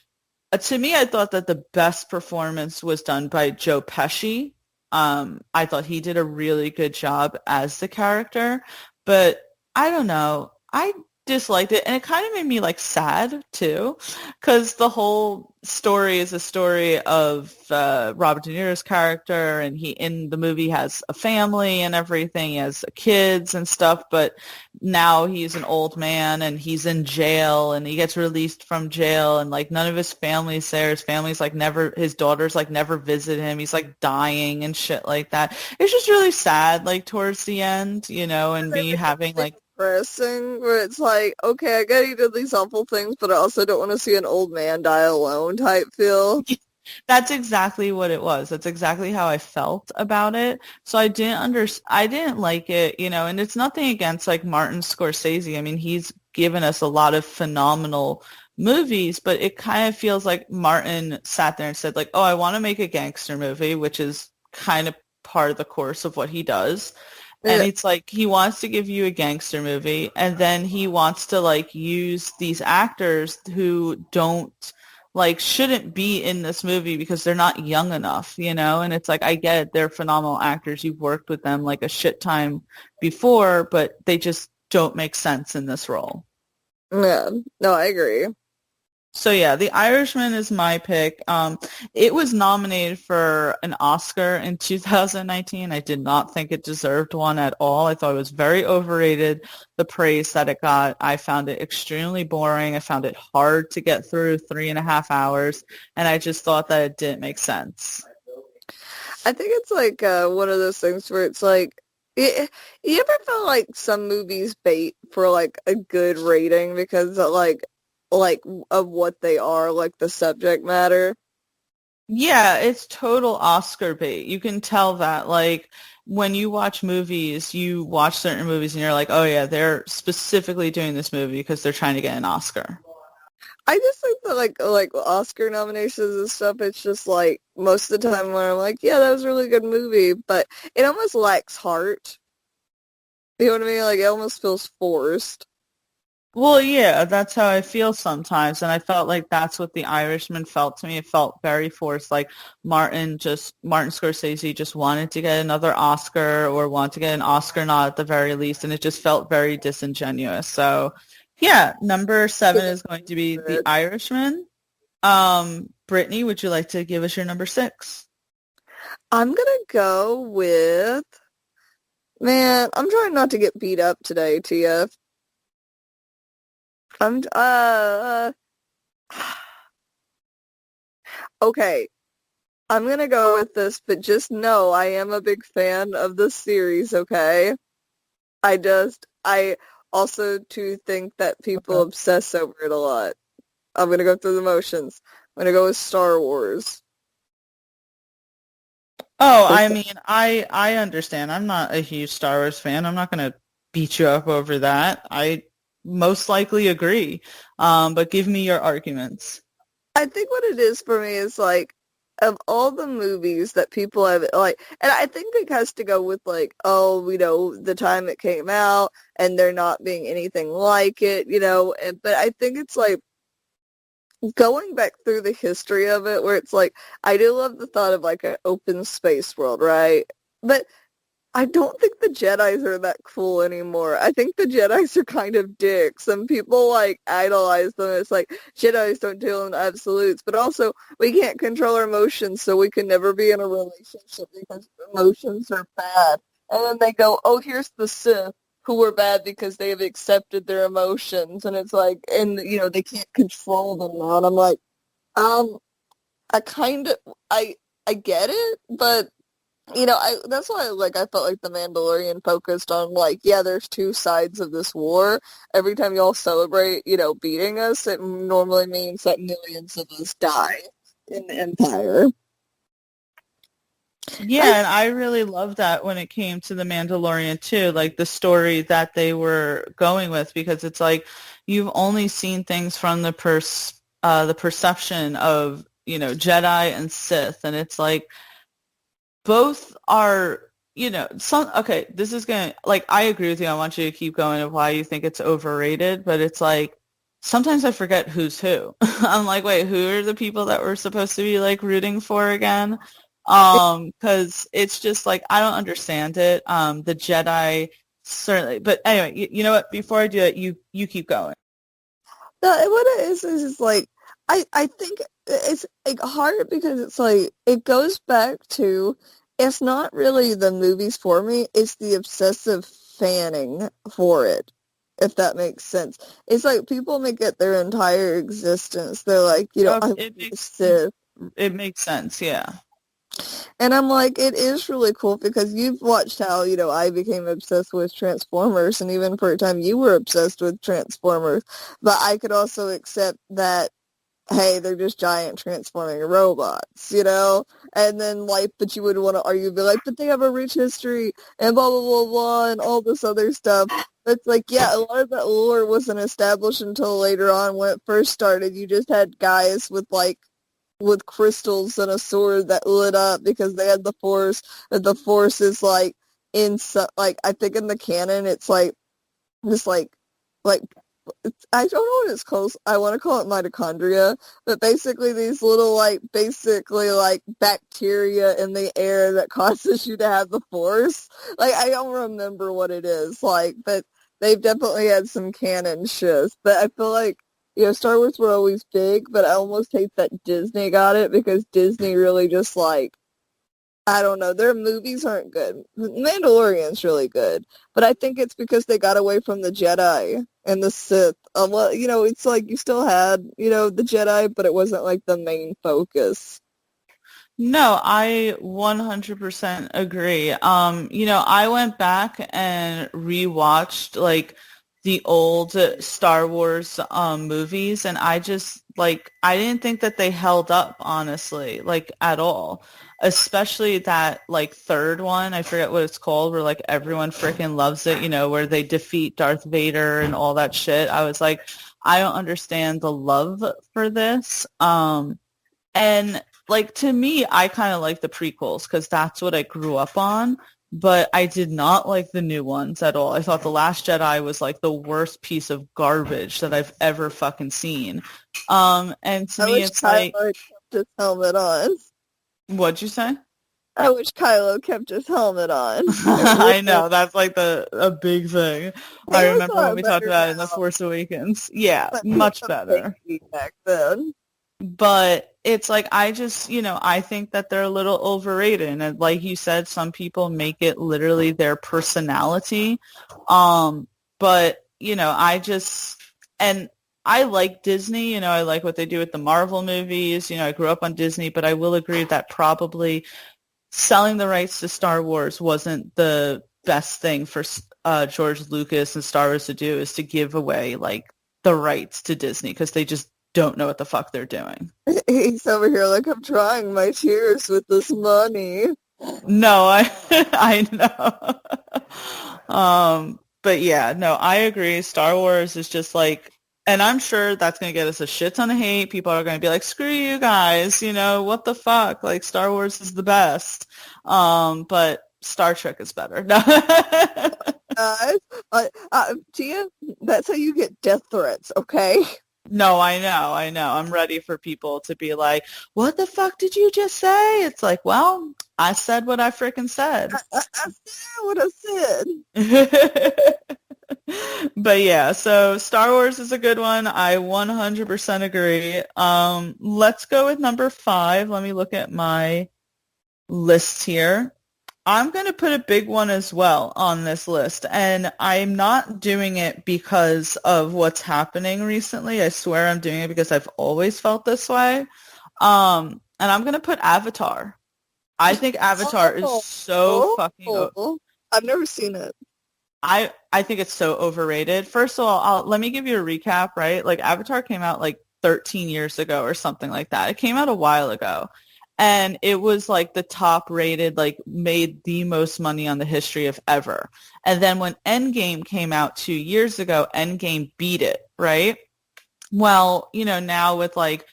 To me, I thought that the best performance was done by Joe Pesci. I thought he did a really good job as the character, but I don't know. I disliked it, and it kind of made me like sad too, because the whole story is a story of Robert De Niro's character, and he in the movie has a family and everything, he has kids and stuff, but now he's an old man and he's in jail, and he gets released from jail, and like none of his family's there. His family's like never, his daughters like never visit him. He's like dying and shit like that. It's just really sad, like towards the end, and me having like depressing, where it's like, okay, I get he did these awful things, but I also don't want to see an old man die alone type feel. That's exactly what it was. That's exactly how I felt about it. So I didn't like it, and it's nothing against like Martin Scorsese. I mean, he's given us a lot of phenomenal movies, but it kind of feels like Martin sat there and said like, oh, I want to make a gangster movie, which is kind of part of the course of what he does. And it's like he wants to give you a gangster movie, and then he wants to like use these actors who shouldn't be in this movie because they're not young enough, and it's like, I get it, they're phenomenal actors. You've worked with them like a shit time before, but they just don't make sense in this role. Yeah, no, I agree. So yeah, The Irishman is my pick. It was nominated for an Oscar in 2019. I did not think it deserved one at all. I thought it was very overrated, the praise that it got. I found it extremely boring. I found it hard to get through 3.5 hours, and I just thought that it didn't make sense. I think it's like one of those things where it's like, you ever feel like some movies bait for like a good rating because of like of what they are, like the subject matter? Yeah, it's total Oscar bait. You can tell that. Like when you watch movies, you watch certain movies and you're like, oh yeah, they're specifically doing this movie because they're trying to get an Oscar. I just think that like Oscar nominations and stuff, it's just like most of the time when I'm like, yeah, that was a really good movie, but it almost lacks heart. You know what I mean? Like it almost feels forced. Well, yeah, that's how I feel sometimes. And I felt like that's what The Irishman felt to me. It felt very forced. Like Martin Scorsese just wanted to get another Oscar or want to get an Oscar nod at the very least. And it just felt very disingenuous. So yeah, number 7 is going to be The Irishman. Brittany, would you like to give us your number 6? I'm gonna go with, man, I'm trying not to get beat up today, Tia. I'm okay. I'm gonna go with this, but just know I am a big fan of the series, okay? I also too think that people Okay. obsess over it a lot. I'm gonna go through the motions. I'm gonna go with Star Wars. Oh, Is I mean, I understand. I'm not a huge Star Wars fan. I'm not going to beat you up over that. I most likely agree. But give me your arguments. I think what it is for me is like of all the movies that people have like, and I think it has to go with like, oh, the time it came out and there not being anything like it, but I think it's like going back through the history of it where it's like I do love the thought of like an open space world, right? But I don't think the Jedis are that cool anymore. I think the Jedis are kind of dicks. Some people like idolize them. It's like Jedis don't deal in absolutes, but also we can't control our emotions, so we can never be in a relationship because emotions are bad. And then they go, "Oh, here's the Sith who are bad because they have accepted their emotions," and it's like, and they can't control them now. And I'm like, um, I kind of, I get it, but that's why I felt like The Mandalorian focused on like, yeah, there's two sides of this war. Every time y'all celebrate, beating us, it normally means that millions of us die in the Empire. Yeah, and I really love that when it came to The Mandalorian too, like the story that they were going with, because it's like you've only seen things from the perception of, Jedi and Sith, and it's like both are, some, okay, this is gonna, like, I agree with you. I want you to keep going of why you think it's overrated, but it's like sometimes I forget who's who. I'm like, wait, who are the people that we're supposed to be like rooting for again? Because it's just like I don't understand it. The Jedi certainly, but anyway, you know what? Before I do it, you keep going. No, what it is just like I think it's like hard because it's like it goes back to it's not really the movies for me, it's the obsessive fanning for it, if that makes sense. It's like people make it their entire existence. They're like, I love It this makes Sith. it makes sense. Yeah. And I'm like, it is really cool because you've watched how, I became obsessed with Transformers, and even for a time you were obsessed with Transformers. But I could also accept that, hey, they're just giant transforming robots, And then, like, but you would want to argue, be like, but they have a rich history, and blah, blah, blah, blah, and all this other stuff. It's like, yeah, a lot of that lore wasn't established until later on when it first started. You just had guys with crystals and a sword that lit up because they had the Force, and the Force is like like I think in the canon it's like this like I don't know what it's called. I want to call it mitochondria, but basically these little basically like bacteria in the air that causes you to have the Force. Like I don't remember what it is like, but they've definitely had some canon shifts. But I feel like Star Wars were always big, but I almost hate that Disney got it because Disney really just like, I don't know, their movies aren't good. Mandalorian's really good, but I think it's because they got away from the Jedi and the Sith. Well, it's like you still had, the Jedi, but it wasn't like the main focus. No, I 100% agree. I went back and rewatched like the old Star Wars movies, and I just like I didn't think that they held up, honestly, like at all. Especially that like third one, I forget what it's called, where like everyone freaking loves it, where they defeat Darth Vader and all that shit. I was like, I don't understand the love for this. And like to me, I kind of like the prequels because that's what I grew up on. But I did not like the new ones at all. I thought The Last Jedi was like the worst piece of garbage that I've ever fucking seen. And to I me, wish it's like, Kylo kept his helmet on. what'd you say? I wish Kylo kept his helmet on. It I really, know that's like a big thing. I it was a remember when lot we talked better about it in The now, Force Awakens. Yeah, but it was much so better. shaky back then. But it's like I just, I think that they're a little overrated. And like you said, some people make it literally their personality. But, I just and I like Disney, I like what they do with the Marvel movies. I grew up on Disney, but I will agree that probably selling the rights to Star Wars wasn't the best thing for George Lucas and Star Wars to do, is to give away like the rights to Disney because they just don't know what the fuck they're doing. He's over here like, I'm trying my tears with this money. No, I I know. But yeah, no, I agree. Star Wars is just like, and I'm sure that's going to get us a shit ton of hate. People are going to be like, screw you guys, what the fuck? Like Star Wars is the best. But Star Trek is better. No. Guys, Tia, that's how you get death threats, okay? No, I know. I'm ready for people to be like, what the fuck did you just say? It's like, well, I said what I freaking said. I said what I said. But yeah, so Star Wars is a good one. I 100% agree. Let's go with number 5. Let me look at my list here. I'm going to put a big one as well on this list, and I'm not doing it because of what's happening recently. I swear I'm doing it because I've always felt this way. And I'm going to put Avatar. I think Avatar is so fucking I've never seen it. I think it's so overrated. First of all, let me give you a recap, right? Like Avatar came out like 13 years ago or something like that. It came out a while ago. And it was like the top rated, like made the most money on the history of ever. And then when Endgame came out 2 years ago, Endgame beat it, right? Well, now with like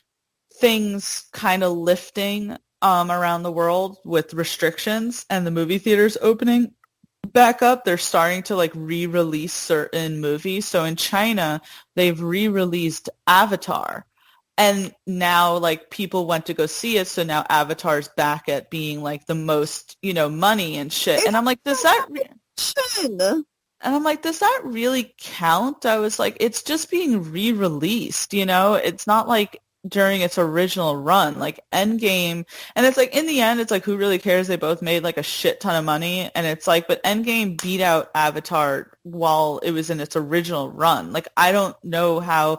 things kind of lifting around the world with restrictions and the movie theaters opening back up, they're starting to like re-release certain movies. So in China, they've re-released Avatar. And now like people went to go see it, so now Avatar's back at being like the most, money and shit. And I'm like, does that really count? I was like, it's just being re-released, It's not like during its original run, like Endgame. And it's like in the end, it's like who really cares? They both made like a shit ton of money, and it's like, but Endgame beat out Avatar while it was in its original run. Like I don't know how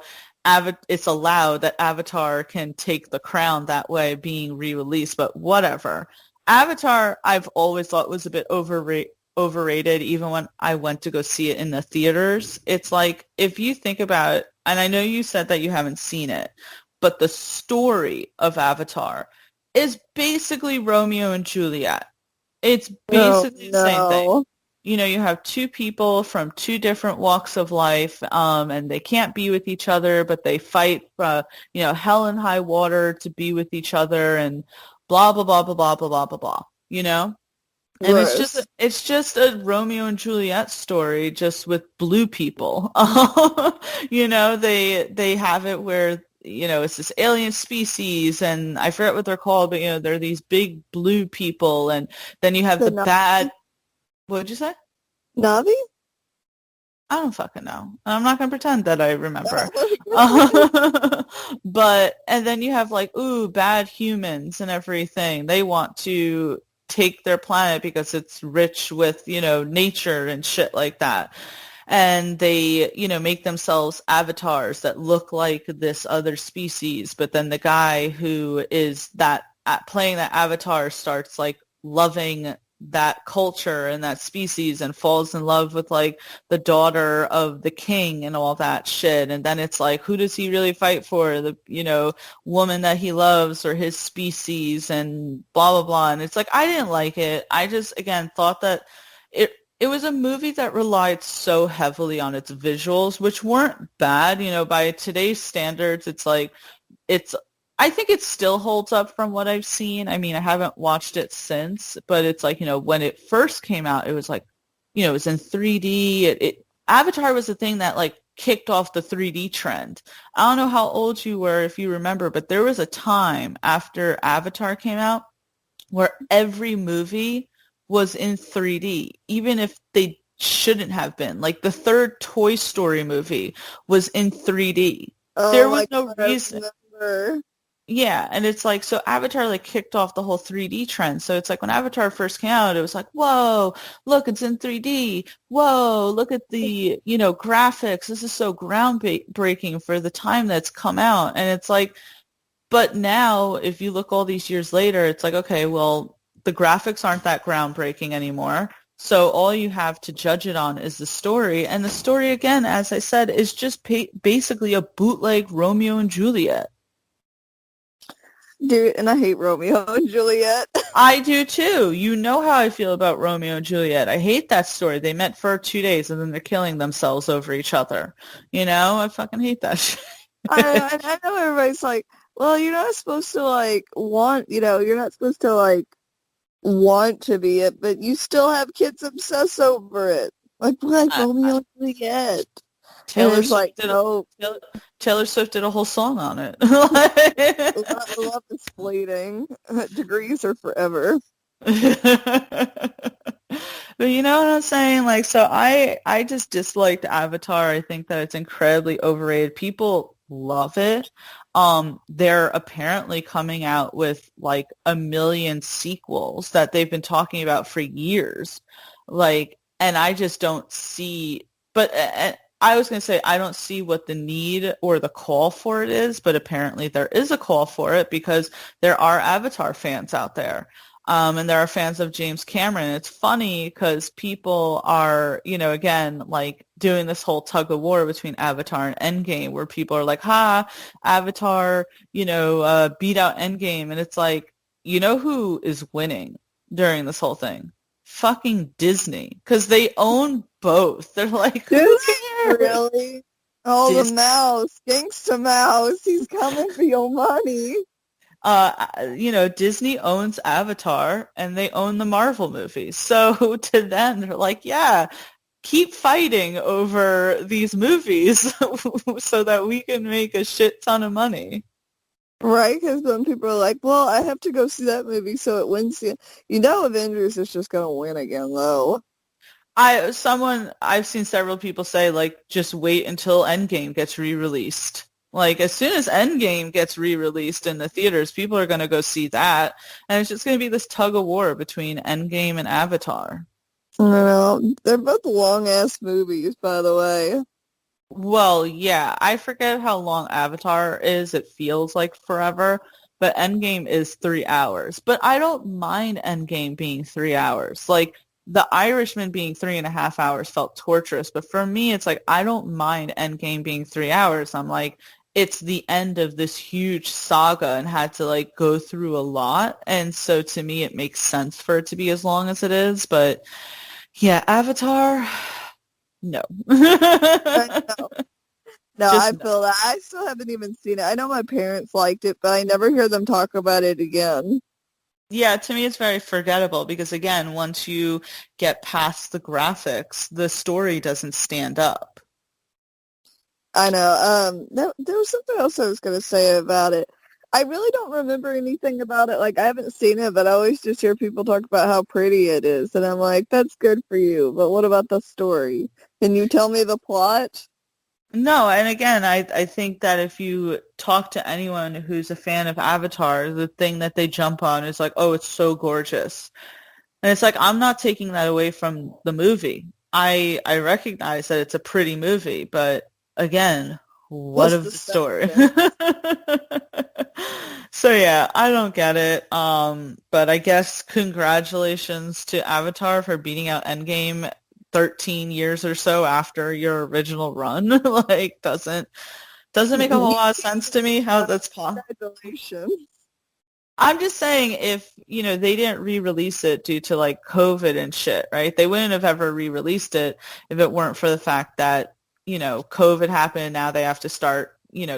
it's allowed that Avatar can take the crown that way being re-released, but whatever. Avatar, I've always thought was a bit overrated, even when I went to go see it in the theaters. It's like, if you think about it, and I know you said that you haven't seen it, but the story of Avatar is basically Romeo and Juliet. It's basically the same thing. You have two people from two different walks of life, and they can't be with each other, but they fight, hell and high water to be with each other, and blah, blah, blah, blah, blah, blah, blah, blah, blah. And it's just a Romeo and Juliet story, just with blue people. They have it where, it's this alien species, and I forget what they're called, but, they're these big blue people, and then you have the bad. What did you say? Navi? I don't fucking know. I'm not gonna pretend that I remember. Like, But and then you have like, ooh, bad humans and everything. They want to take their planet because it's rich with, nature and shit like that. And they, make themselves avatars that look like this other species. But then the guy who is playing that avatar starts like loving that culture and that species and falls in love with like the daughter of the king and all that shit. And then it's like, who does he really fight for? The, woman that he loves or his species and blah, blah, blah. And it's like, I didn't like it. I just, again, thought that it was a movie that relied so heavily on its visuals, which weren't bad. By today's standards, it's like, I think it still holds up from what I've seen. I mean, I haven't watched it since, but it's like, when it first came out, it was like, it was in 3D. Avatar was the thing that like kicked off the 3D trend. I don't know how old you were, if you remember, but there was a time after Avatar came out where every movie was in 3D, even if they shouldn't have been. Like the third Toy Story movie was in 3D. There was no reason. Yeah, and it's like, so Avatar like kicked off the whole 3D trend. So it's like when Avatar first came out, it was like, whoa, look, it's in 3D. Whoa, look at the, graphics. This is so groundbreaking for the time that's come out. And it's like, but now if you look all these years later, it's like, okay, well, the graphics aren't that groundbreaking anymore. So all you have to judge it on is the story. And the story, again, as I said, is just basically a bootleg Romeo and Juliet. Dude, and I hate Romeo and Juliet. I do too. You know how I feel about Romeo and Juliet. I hate that story. They met for 2 days and then they're killing themselves over each other. I fucking hate that shit. I know everybody's like, well, you're not supposed to like want, you're not supposed to like want to be it, but you still have kids obsess over it. Like Romeo and Juliet. Taylor Swift did a whole song on it. Love is fleeting. Degrees are forever. But you know what I'm saying? Like, so I just disliked Avatar. I think that it's incredibly overrated. People love it. They're apparently coming out with like 1 million sequels that they've been talking about for years. Like, and I just don't see, but I was going to say, I don't see what the need or the call for it is, but apparently there is a call for it because there are Avatar fans out there. And there are fans of James Cameron. It's funny because people are, again, like doing this whole tug of war between Avatar and Endgame where people are like, Avatar, beat out Endgame. And it's like, who is winning during this whole thing? Fucking Disney, because they own both. They're like, who cares? Really? Oh, Disney. The mouse, gangsta mouse, he's coming for your money. Disney owns Avatar and they own the Marvel movies. So to them, they're like, yeah, keep fighting over these movies so that we can make a shit ton of money. Right, because when people are like, well, I have to go see that movie so it wins. Avengers is just going to win again, though. I've seen several people say, like, just wait until Endgame gets re-released. Like, as soon as Endgame gets re-released in the theaters, people are going to go see that. And it's just going to be this tug of war between Endgame and Avatar. No, they're both long-ass movies, by the way. Well, yeah, I forget how long Avatar is. It feels like forever, but Endgame is 3 hours. But I don't mind Endgame being 3 hours. Like, The Irishman being 3.5 hours felt torturous, but for me, it's like, I don't mind Endgame being 3 hours. I'm like, it's the end of this huge saga and had to, like, go through a lot. And so to me, it makes sense for it to be as long as it is. But, yeah, Avatar... No. No, I feel that. I still haven't even seen it. I know my parents liked it, but I never hear them talk about it again. Yeah, to me it's very forgettable because, again, once you get past the graphics, the story doesn't stand up. I know. There was something else I was going to say about it. I really don't remember anything about it. Like, I haven't seen it, but I always just hear people talk about how pretty it is. And I'm like, that's good for you. But what about the story? Can you tell me the plot? No, and again, I think that if you talk to anyone who's a fan of Avatar, the thing that they jump on is like, oh, it's so gorgeous. And it's like, I'm not taking that away from the movie. I recognize that it's a pretty movie, but again, what What's of the the story? substance? So yeah, I don't get it. But I guess congratulations to Avatar for beating out Endgame 13 years or so after your original run. Like, doesn't make a whole lot of sense to me how that's possible. Congratulations. I'm just saying if, they didn't re-release it due to like COVID and shit, right? They wouldn't have ever re-released it if it weren't for the fact that, COVID happened. Now they have to start,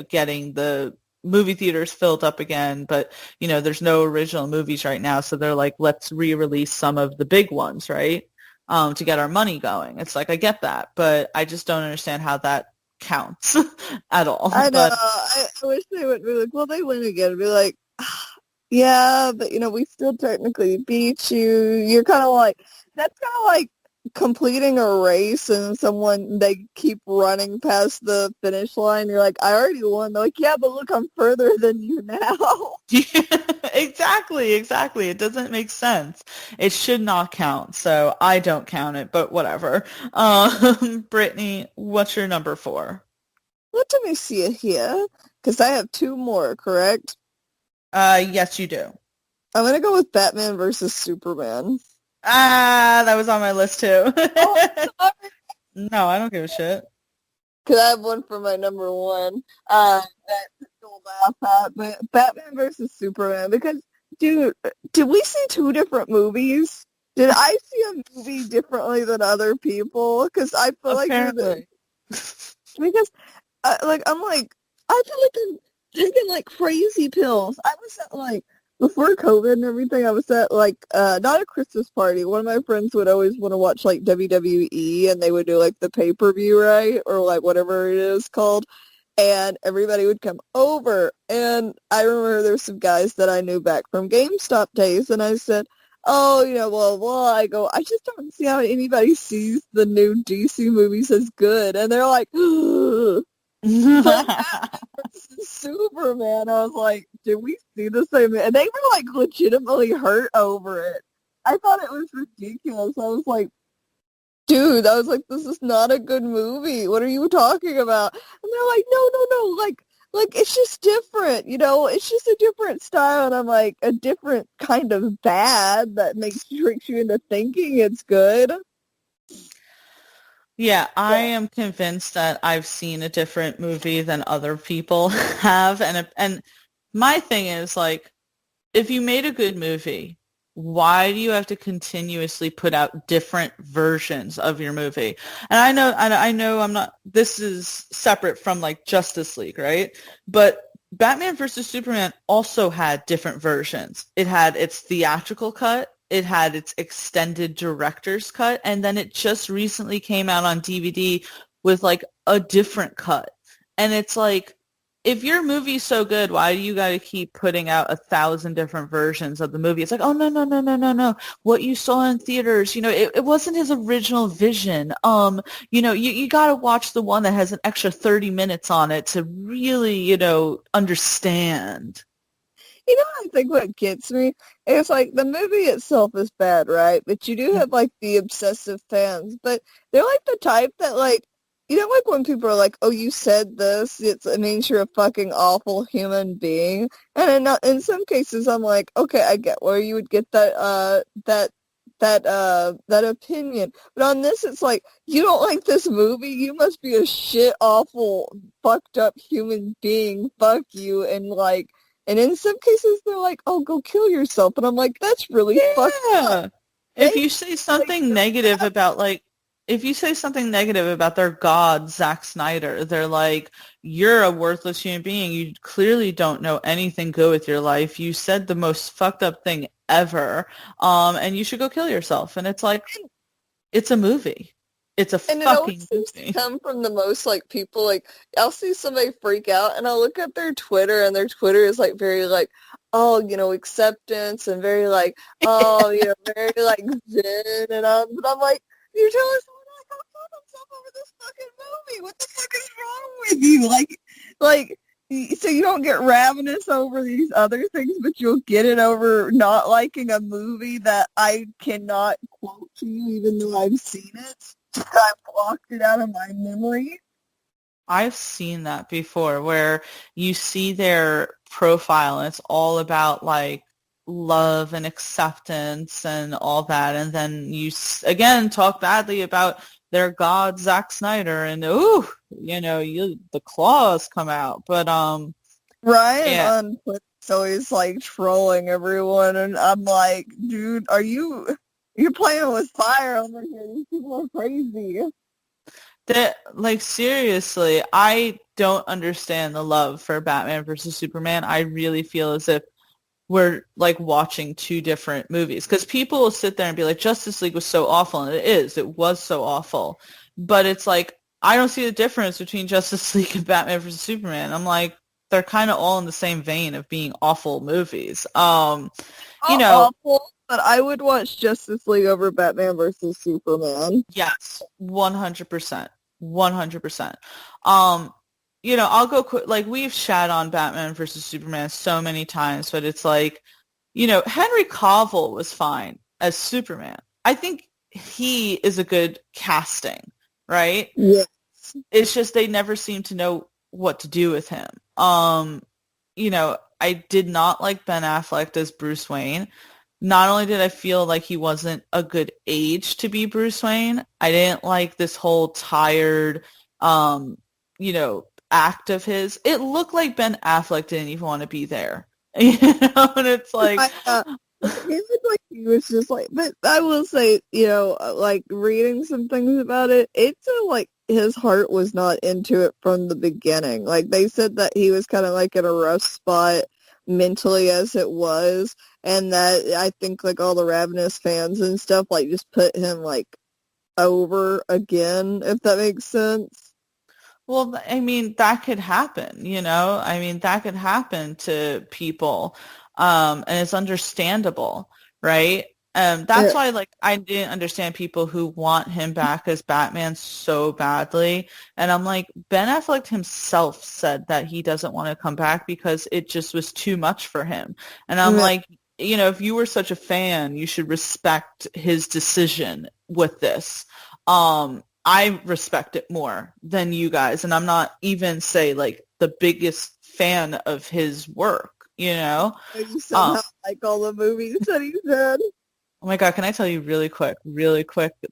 getting the movie theaters filled up again. But, there's no original movies right now. So they're like, let's re-release some of the big ones, right? To get our money going. It's like, I get that, but I just don't understand how that counts at all. I know. But I wish they would be like, well, they win again. Be like, yeah, but we still technically beat you. You're kind of like, that's kind of like completing a race and they keep running past the finish line. You're like, I already won. They're like, yeah, but look, I'm further than you now. yeah, exactly. It doesn't make sense. It should not count. So I don't count it, but whatever. Brittany, what's your number 4? Let me see it here, because I have two more, correct? Yes, you do. I'm going to go with Batman versus Superman. Ah, that was on my list too. Oh, sorry. No, I don't give a shit. Because I have one for my number one that people laugh at, but Batman versus Superman. Because, dude, did we see two different movies? Did I see a movie differently than other people? Because I feel like Apparently. because I'm like I feel like I'm taking like crazy pills. I was at like before COVID and everything. I was at like not a Christmas party. One of my friends would always want to watch like WWE, and they would do like the pay-per-view, right, or like whatever it is called. And everybody would come over, and I remember there were some guys that I knew back from GameStop days, and I said, oh, blah, blah. I go, I just don't see how anybody sees the new DC movies as good. And they're like, ugh. But Batman versus Superman, I was like, did we see the same? And they were like legitimately hurt over it. I thought it was ridiculous. I was like, dude, I was like, this is not a good movie. What are you talking about? And they're like, no, like it's just different, it's just a different style. And I'm like, a different kind of bad that tricks you into thinking it's good. Yeah, I am convinced that I've seen a different movie than other people have. And my thing is like, if you made a good movie, why do you have to continuously put out different versions of your movie? And I know I'm not, this is separate from like Justice League, right? But Batman versus Superman also had different versions. It had its theatrical cut, it had its extended director's cut, and then it just recently came out on DVD with like a different cut. And it's like, if your movie's so good, why do you got to keep putting out 1,000 different versions of the movie? It's like, oh, no. What you saw in theaters, it wasn't his original vision. You got to watch the one that has an extra 30 minutes on it to really, understand. I think what gets me is like the movie itself is bad, right? But you do have like the obsessive fans, but they're like the type that like, like when people are like, oh, you said this, it means you're a fucking awful human being. And in some cases, I'm like, okay, I get where you would get that opinion. But on this, it's like, you don't like this movie? You must be a shit, awful, fucked up human being. Fuck you. And in some cases, they're like, oh, go kill yourself. And I'm like, that's really fucked up. If you say something negative about like, if you say something negative about their god, Zack Snyder, they're like, you're a worthless human being. You clearly don't know anything good with your life. You said the most fucked up thing ever, and you should go kill yourself. And it's like, it's a movie. It's a And it always fucking seems to movie. come from the most, like, people, like, I'll see somebody freak out, and I'll look at their Twitter, and their Twitter is, like, very, like, oh, acceptance, and very, like, oh, very, like, zen, but I'm like, you're telling someone to, like, go kill themselves over this fucking movie. What the fuck is wrong with you? So you don't get ravenous over these other things, but you'll get it over not liking a movie that I cannot quote to you, even though I've seen it. I've blocked it out of my memory. I've seen that before where you see their profile and it's all about like love and acceptance and all that. And then again talk badly about their god, Zack Snyder, and ooh, the claws come out. But Ryan yeah, on Twitter's always like trolling everyone, and I'm like, dude, you're playing with fire over here? These people are crazy. that like seriously, I don't understand the love for Batman versus Superman. I really feel as if we're like watching two different movies because people will sit there and be like, Justice League was so awful, and it was so awful, but it's like I don't see the difference between Justice League and Batman versus Superman. I'm like, they're kind of all in the same vein of being awful movies. You Not know, awful, but I would watch Justice League over Batman versus Superman. yes, 100%, 100%. Um, I'll go quick. Like we've shat on Batman versus Superman so many times, but it's like, Henry Cavill was fine as Superman. I think he is a good casting, right? Yes. It's just they never seem to know what to do with him. I did not like Ben Affleck as Bruce Wayne. Not only did I feel like he wasn't a good age to be Bruce Wayne, I didn't like this whole tired, act of his. It looked like Ben Affleck didn't even want to be there. And it's like, He looked like he was just like, but I will say, like reading some things about it, it felt like his heart was not into it from the beginning. Like they said that he was kind of like in a rough spot mentally as it was, and that I think like all the Ravenous fans and stuff like just put him like over again, if that makes sense. well, I mean, that could happen, I mean, that could happen to people. And it's understandable, right? That's Yeah. why, like, I didn't understand people who want him back as Batman so badly. And I'm like, Ben Affleck himself said that he doesn't want to come back because it just was too much for him. And I'm Yeah. like, if you were such a fan, you should respect his decision with this. I respect it more than you guys, and I'm not even say like the biggest fan of his work, You Um, somehow like all the movies that he's in. oh my God, can I tell you really quick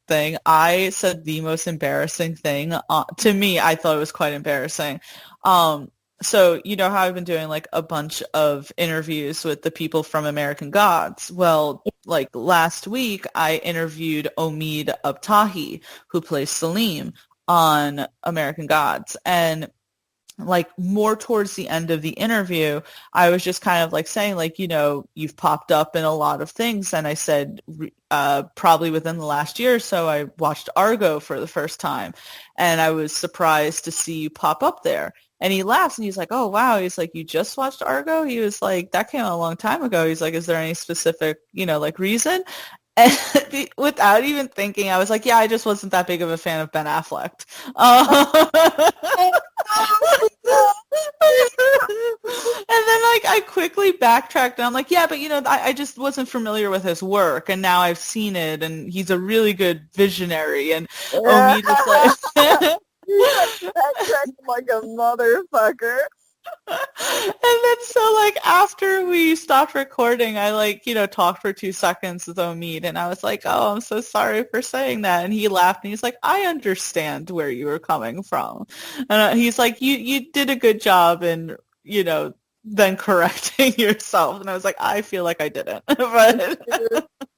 thing? I said the most embarrassing thing. To me, I thought it was quite embarrassing. Um, so you know how I've been doing like a bunch of interviews with the people from American Gods. Well, like last week, I interviewed Omid Abtahi, who plays Salim on American Gods, and like more towards the end of the interview, I was just kind of like saying like, you've popped up in a lot of things. And I said, probably within the last year or so, I watched Argo for the first time. And I was surprised to see you pop up there. And he laughs and he's like, oh, wow. He's like, you just watched Argo? He was like, that came out a long time ago. He's like, is there any specific, like reason? And without even thinking, I was like, yeah, I just wasn't that big of a fan of Ben Affleck. And then like I quickly backtracked and I'm like, yeah, but I just wasn't familiar with his work and now I've seen it and he's a really good visionary. And Yeah. Omid was like You backtracked like a motherfucker. And then so like after we stopped recording, I like, talked for 2 seconds with Omid and I was like, oh, I'm so sorry for saying that. And he laughed and he's like, I understand where you were coming from. And he's like, you did a good job in, then correcting yourself. And I was like, I feel like I didn't. But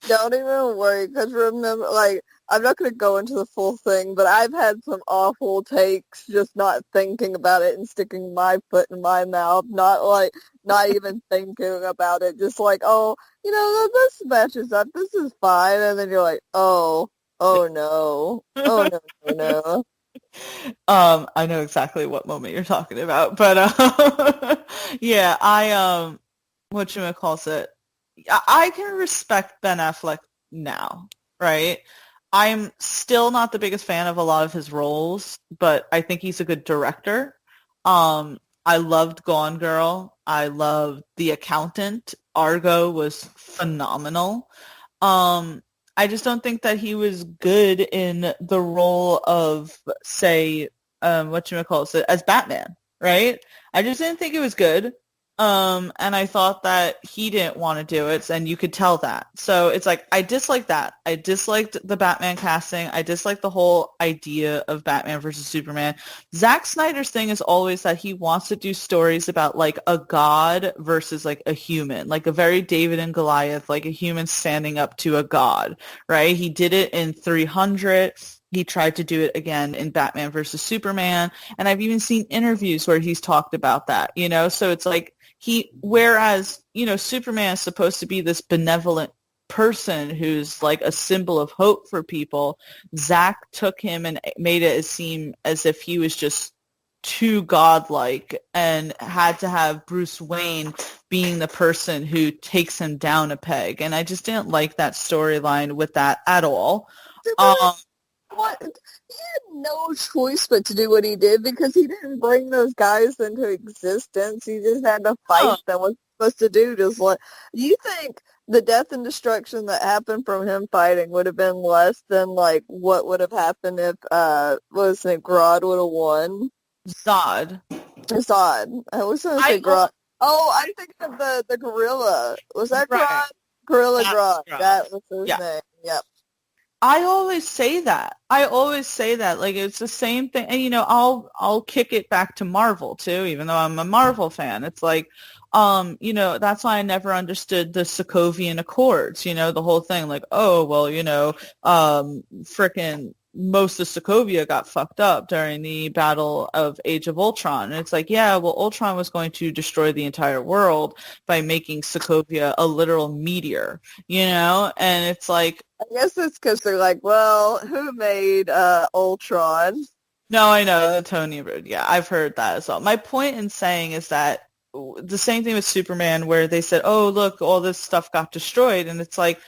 Don't even worry, because remember, like, I'm not going to go into the full thing, but I've had some awful takes just not thinking about it and sticking my foot in my mouth, not even thinking about it, just like, oh, this matches up, this is fine, and then you're like, oh. Oh no. Oh no, no, no. I know exactly what moment you're talking about, but yeah, whatchamacallit, I can respect Ben Affleck now, right? I'm still not the biggest fan of a lot of his roles, but I think he's a good director. I loved Gone Girl. I loved The Accountant. Argo was phenomenal. Um, I just don't think that he was good in the role of, say, whatchamacallit, as Batman, right? I just didn't think it was good. And I thought that he didn't want to do it, and you could tell that. So it's like, I disliked that. I disliked the Batman casting. I disliked the whole idea of Batman versus Superman. Zack Snyder's thing is always that he wants to do stories about like a god versus like a human, like a very David and Goliath, like a human standing up to a god, right? He did it in 300. He tried to do it again in Batman versus Superman. And I've even seen interviews where he's talked about that, you know? So it's like whereas, you know, Superman is supposed to be this benevolent person who's like a symbol of hope for people, Zack took him and made it seem as if he was just too godlike and had to have Bruce Wayne being the person who takes him down a peg. And I just didn't like that storyline with that at all. What? He had no choice but to do what he did because he didn't bring those guys into existence. He just had to fight them. What's he supposed to do? Just like, you think the death and destruction that happened from him fighting would have been less than like what would have happened if was it Grodd would have won? Zod. Zod. I was going to say Grodd. Oh, I think of the gorilla. Was that Grodd? Right. Gorilla Grodd. That was his name. Yep. I always say that. Like, it's the same thing. And, you know, I'll kick it back to Marvel too, even though I'm a Marvel fan. It's like, you know, that's why I never understood the Sokovian Accords, you know, the whole thing. Like, oh, well, you know, frickin' most of Sokovia got fucked up during the Battle of Age of Ultron. And it's like, yeah, well, Ultron was going to destroy the entire world by making Sokovia a literal meteor, you know? And it's like, I guess it's because they're like, well, who made Ultron? no, I know, Tony Rudd. Yeah, I've heard that as well. My point in saying is that the same thing with Superman, where they said, oh, look, all this stuff got destroyed. And it's like,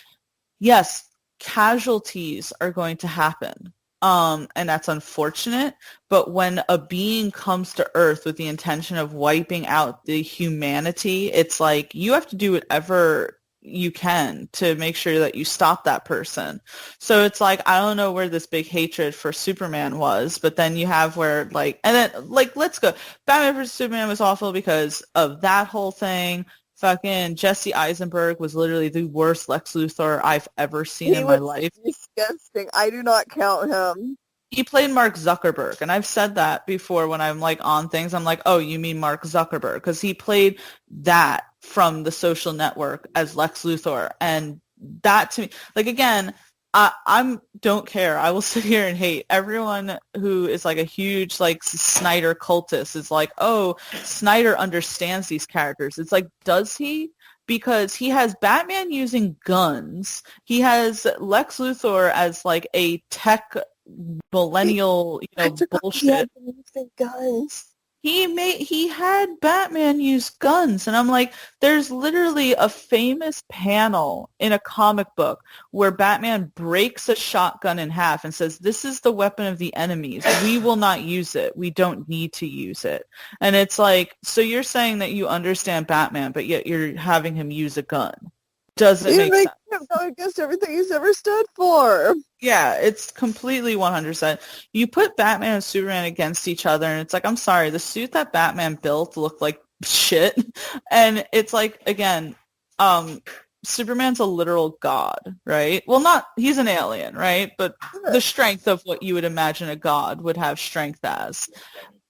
yes, casualties are going to happen. And that's unfortunate. But when a being comes to Earth with the intention of wiping out the humanity, it's like you have to do whatever you can to make sure that you stop that person. So it's like, I don't know where this big hatred for Superman was, but then you have where like, and then like, let's go. Batman vs. Superman was awful because of that whole thing. Fucking Jesse Eisenberg was literally the worst Lex Luthor I've ever seen in my life. Disgusting. I do not count him. He played Mark Zuckerberg, and I've said that before when I'm like on things. I'm like, oh, you mean Mark Zuckerberg? Because he played that from The Social Network as Lex Luthor, and that to me, like, again, I'm don't care. I will sit here and hate everyone who is like a huge like Snyder cultist. Is like, oh, Snyder understands these characters. It's like, does he? Because he has Batman using guns. He has Lex Luthor as like a tech millennial, you know, bullshit. Guns. He had Batman use guns, and I'm like, there's literally a famous panel in a comic book where Batman breaks a shotgun in half and says, this is the weapon of the enemies. We will not use it. We don't need to use it. And it's like, so you're saying that you understand Batman, but yet you're having him use a gun. Doesn't make sense. Go against everything he's ever stood for. Yeah, it's completely 100%. You put Batman and Superman against each other, and it's like, I'm sorry, the suit that Batman built looked like shit. And it's like, again, Superman's a literal god, right? Well, he's an alien, right? But the strength of what you would imagine a god would have strength as.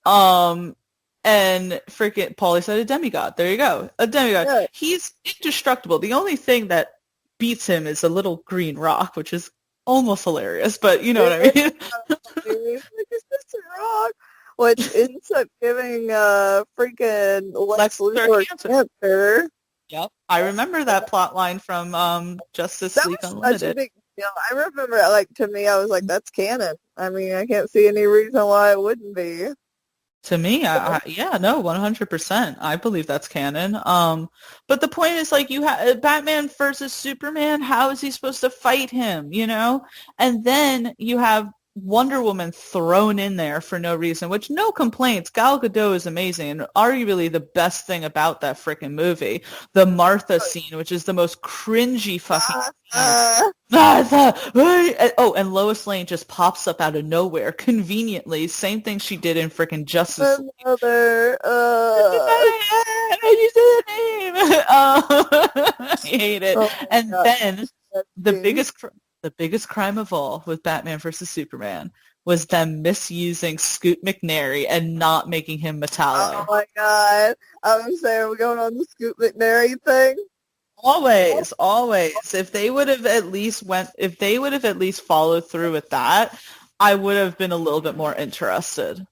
And freaking Paulie said a demigod. There you go. A demigod. Yeah. He's indestructible. The only thing that beats him is a little green rock, which is almost hilarious, but you know what I mean? It's just a rock. Which ends up giving freaking Lex Luthor cancer. Yep. I remember that plot line from Justice League Unlimited. You know, I remember, like, to me, I was like, that's canon. I mean, I can't see any reason why it wouldn't be. To me, yeah, no, 100%. I believe that's canon. But the point is, like, you have Batman versus Superman. How is he supposed to fight him, you know? And then you have Wonder Woman thrown in there for no reason, which no complaints. Gal Gadot is amazing and arguably the best thing about that freaking movie. The Martha scene, which is the most cringy fucking scene. Uh, Martha! Oh, and Lois Lane just pops up out of nowhere, conveniently. Same thing she did in freaking Justice League. Another, You said the name! I hate it. oh And my God, then that the scene. biggest crime of all with Batman versus Superman was them misusing Scoot McNairy and not making him Oh Metallo. my God. I was saying, we're going on the Scoot McNairy thing. Always, always. If they would have at least followed through with that, I would have been a little bit more interested.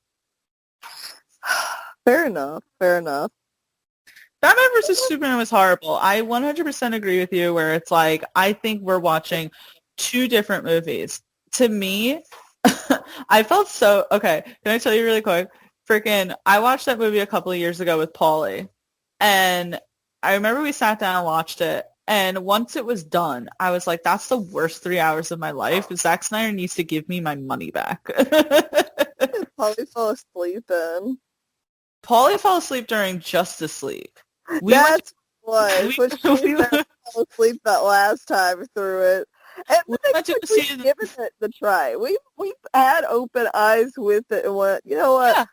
Fair enough. Fair enough. Batman versus Superman was horrible. I 100% agree with you where it's like, I think we're watching two different movies. To me, I felt so, okay, can I tell you really quick? Freaking, I watched that movie a couple of years ago with Paulie, and I remember we sat down and watched it, and once it was done, I was like, that's the worst 3 hours of my life. Zack Snyder needs to give me my money back. Probably fell asleep in. Paulie fell asleep during Justice League. We went That's what. Which to, means I fell asleep that last time through it. And we the went thing to is, go like, see we've given it the try. We've had open eyes with it and went, you know what? yeah,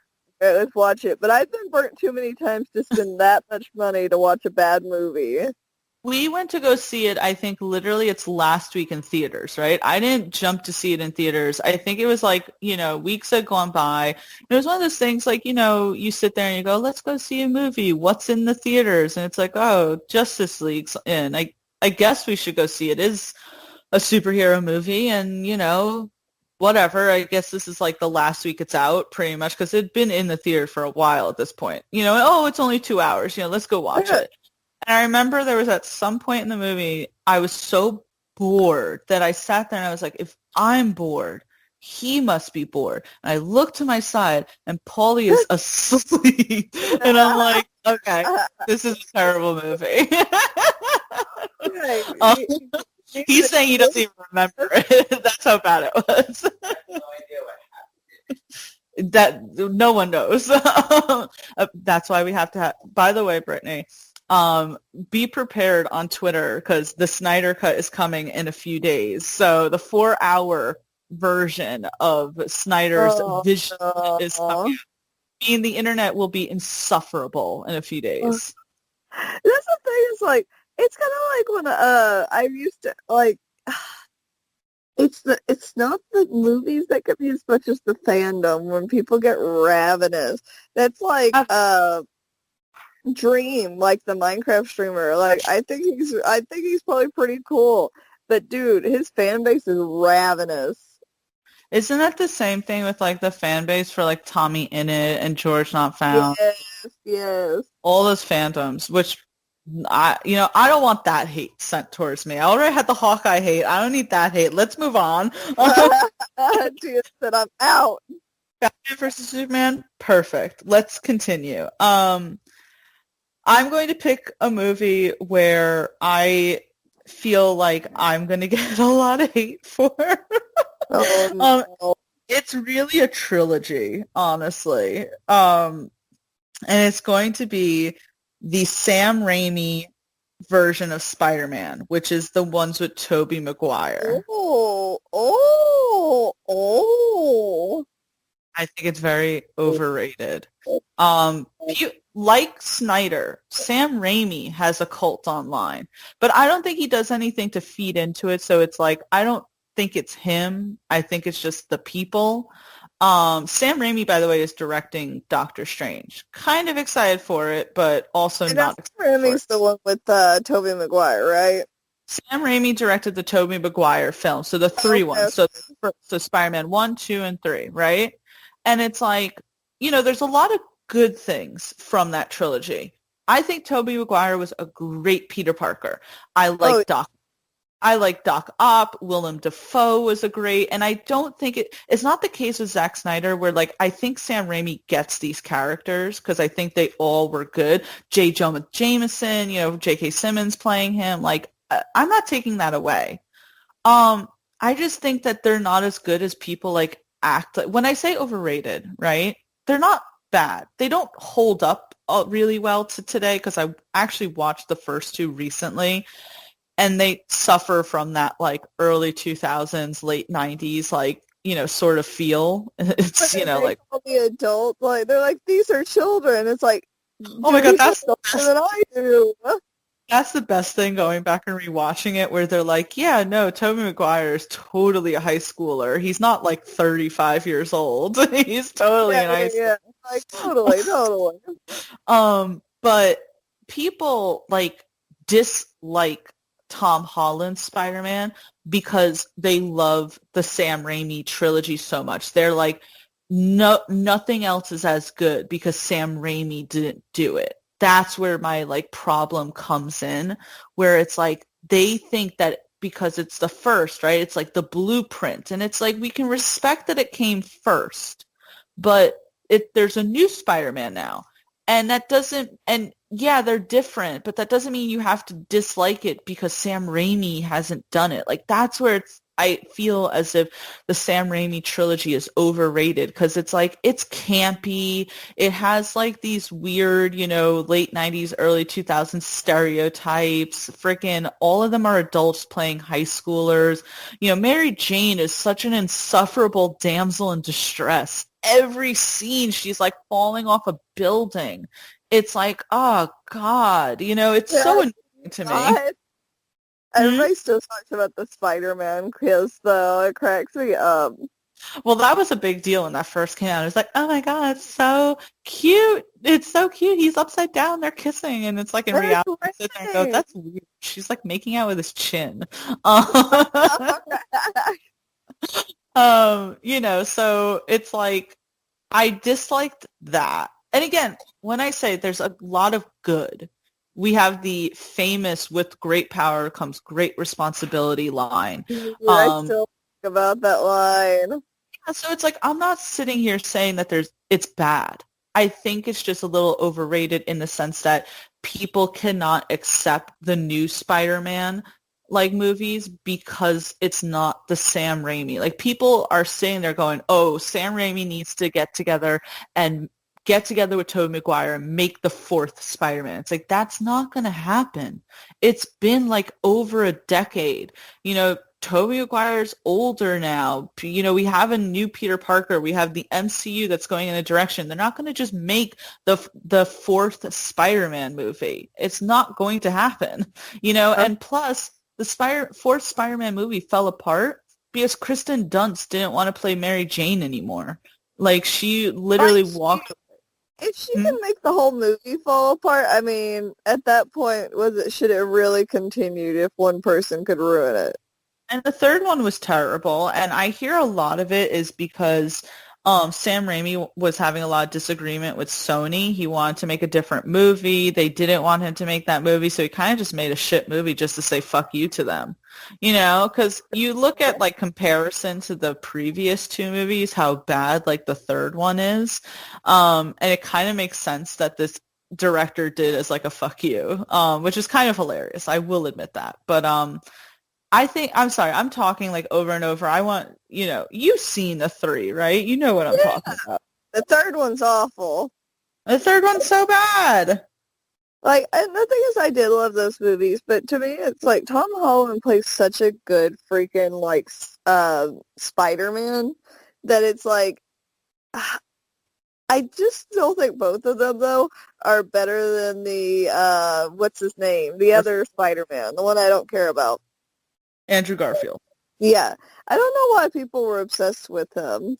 Okay, let's watch it. But I've been burnt too many times to spend that much money to watch a bad movie. we went to go see it, I think literally it's last week in theaters, right? I didn't jump to see it in theaters. I think it was like, weeks had gone by. It was one of those things like, you sit there and you go, let's go see a movie. What's in the theaters? And it's like, oh, Justice League's in. I guess we should go see it. It is a superhero movie and, whatever. I guess this is like the last week it's out pretty much because it'd been in the theater for a while at this point. Oh, it's only 2 hours. Let's go watch Yeah. it. And I remember there was at some point in the movie, I was so bored that I sat there and I was like, if I'm bored, he must be bored. And I looked to my side and Paulie is asleep. And I'm like, okay, this is a terrible movie. Right. Um, he's saying he doesn't even remember it. That's how bad it was. That no one knows. That's why we have to have, by the way, Brittany, be prepared on Twitter because the Snyder Cut is coming in a few days. So the 4-hour version of Snyder's vision is coming. I mean, the internet will be insufferable in a few days. That's the thing is like it's kind of like when I used to like it's not the movies that get me as much as the fandom when people get ravenous. That's like Dream, like the Minecraft streamer. Like I think he's probably pretty cool. But dude, his fan base is ravenous. Isn't that the same thing with like the fan base for like Tommy Innit and George Not Found? Yes. All those fandoms, which I don't want that hate sent towards me. I already had the Hawkeye hate. I don't need that hate. Let's move on. Tia said I'm out. Batman versus Superman, perfect. Let's continue. I'm going to pick a movie where I feel like I'm going to get a lot of hate for. Oh, no. It's really a trilogy, honestly. And it's going to be the Sam Raimi version of Spider-Man, which is the ones with Tobey Maguire. Oh. I think it's very overrated. Like Snyder, Sam Raimi has a cult online, but I don't think he does anything to feed into it. So it's like, I don't think it's him. I think it's just the people. Sam Raimi, by the way, is directing Doctor Strange. Kind of excited for it, but also And not that's excited for Raimi's it. the one with Tobey Maguire, right? Sam Raimi directed the Tobey Maguire film, so the three ones. So Spider-Man 1, 2, and 3, right? And it's like, there's a lot of good things from that trilogy. I think Tobey Maguire was a great Peter Parker. I like Doc. I like Doc Ock. Willem Dafoe was a great, and I don't think it's not the case with Zack Snyder where like I think Sam Raimi gets these characters because I think they all were good. J. Jonah Jameson, J.K. Simmons playing him, like I'm not taking that away. I just think that they're not as good as people like act. When I say overrated, right? They're not bad. They don't hold up really well to today because I actually watched the first two recently. And they suffer from that like early 2000s, late 90s, like, sort of feel. It's, like all the adult, like they're like, these are children. It's like, oh my God, that's than I do. That's the best thing going back and rewatching it where they're like, yeah, no, Tobey Maguire is totally a high schooler. He's not like 35 years old. He's totally an high schooler. Yeah. Like totally. But people like dislike Tom Holland's Spider-Man because they love the Sam Raimi trilogy so much. They're like, no, nothing else is as good because Sam Raimi didn't do it. That's where my like problem comes in, where it's like they think that because it's the first, right? It's like the blueprint, and it's like we can respect that it came first, but there's a new Spider-Man now. And that doesn't, and yeah, they're different, but that doesn't mean you have to dislike it because Sam Raimi hasn't done it. Like that's where I feel as if the Sam Raimi trilogy is overrated because it's like, it's campy. It has like these weird, late 90s, early 2000s stereotypes. Freaking all of them are adults playing high schoolers. Mary Jane is such an insufferable damsel in distress. Every scene she's like falling off a building. It's like, oh God, it's so annoying to me. Everybody still talks about the Spider-Man kiss though. It cracks me up. Well, that was a big deal when that first came out. It was like, oh my God, it's so cute. It's so cute. He's upside down. They're kissing. And it's like in reality, I sit there and go, that's weird. She's like making out with his chin. So it's like I disliked that. And again, when I say there's a lot of good, we have the famous "with great power comes great responsibility" line. I still think about that line. Yeah, so it's like I'm not sitting here saying that it's bad. I think it's just a little overrated in the sense that people cannot accept the new Spider-Man like movies because it's not the Sam Raimi. Like people are sitting there going, "Oh, Sam Raimi needs to get together with Tobey Maguire and make the fourth Spider-Man." It's like that's not going to happen. It's been like over a decade. Tobey Maguire's older now. We have a new Peter Parker. We have the MCU that's going in a direction. They're not going to just make the fourth Spider-Man movie. It's not going to happen. And plus the fourth Spider-Man movie fell apart because Kristen Dunst didn't want to play Mary Jane anymore. Like, she literally walked away. If she can make the whole movie fall apart, I mean, at that point, should it really continued if one person could ruin it? And the third one was terrible, and I hear a lot of it is because Sam Raimi was having a lot of disagreement with Sony. He wanted to make a different movie. They didn't want him to make that movie, so he kind of just made a shit movie just to say fuck you to them. Because you look at like comparison to the previous two movies, how bad like the third one is, and it kind of makes sense that this director did as like a fuck you, which is kind of hilarious. I will admit that, but I'm sorry, I'm talking like over and over. I want, you've seen the three, right? You know what I'm talking about. The third one's awful. The third one's so bad. Like, and the thing is, I did love those movies, but to me, it's like Tom Holland plays such a good freaking like Spider-Man that it's like, I just still think both of them though are better than the what's his name, the other Spider-Man, the one I don't care about. Andrew Garfield. Yeah. I don't know why people were obsessed with him.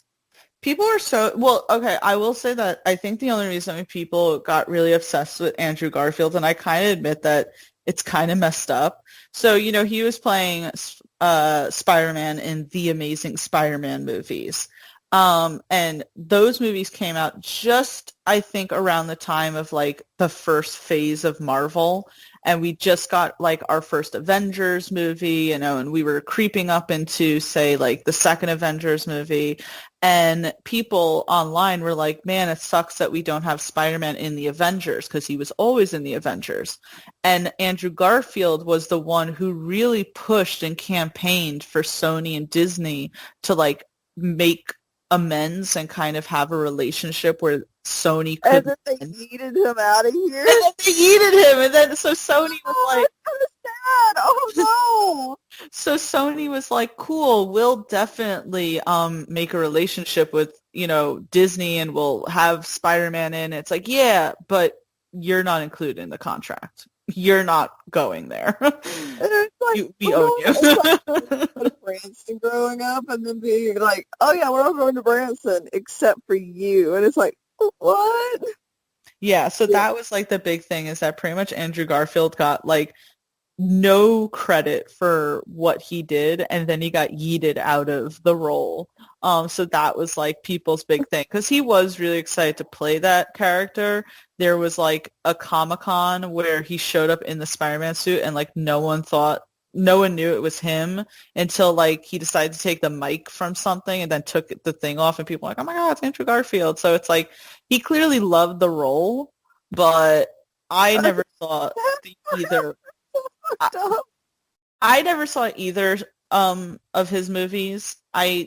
People are well, okay, I will say that I think the only reason people got really obsessed with Andrew Garfield, and I kind of admit that it's kind of messed up. So, he was playing Spider-Man in the Amazing Spider-Man movies. And those movies came out just, I think, around the time of like the first phase of Marvel. And we just got like our first Avengers movie, and we were creeping up into, say, like the second Avengers movie. And people online were like, man, it sucks that we don't have Spider-Man in the Avengers because he was always in the Avengers. And Andrew Garfield was the one who really pushed and campaigned for Sony and Disney to like make amends and kind of have a relationship where Sony And could then they yeeted him out of here. and then they yeeted him, and then so Sony was like, That's kind of sad. Oh so Sony was like, cool, we'll definitely make a relationship with, Disney, and we'll have Spider-Man in. It's like, yeah, but you're not included in the contract. You're not going there. no. And it's like, We own you. It's like Branson growing up and then being like, oh yeah, we're all going to Branson except for you. And it's like, what? Yeah, so that was like the big thing, is that pretty much Andrew Garfield got like no credit for what he did, and then he got yeeted out of the role. So that was like people's big thing, because he was really excited to play that character. There was like a Comic-Con where he showed up in the Spider-Man suit, and like no one knew it was him until like he decided to take the mic from something and then took the thing off, and people were like, oh my God, it's Andrew Garfield. So it's like he clearly loved the role, but I never saw either. I never saw either of his movies. I'll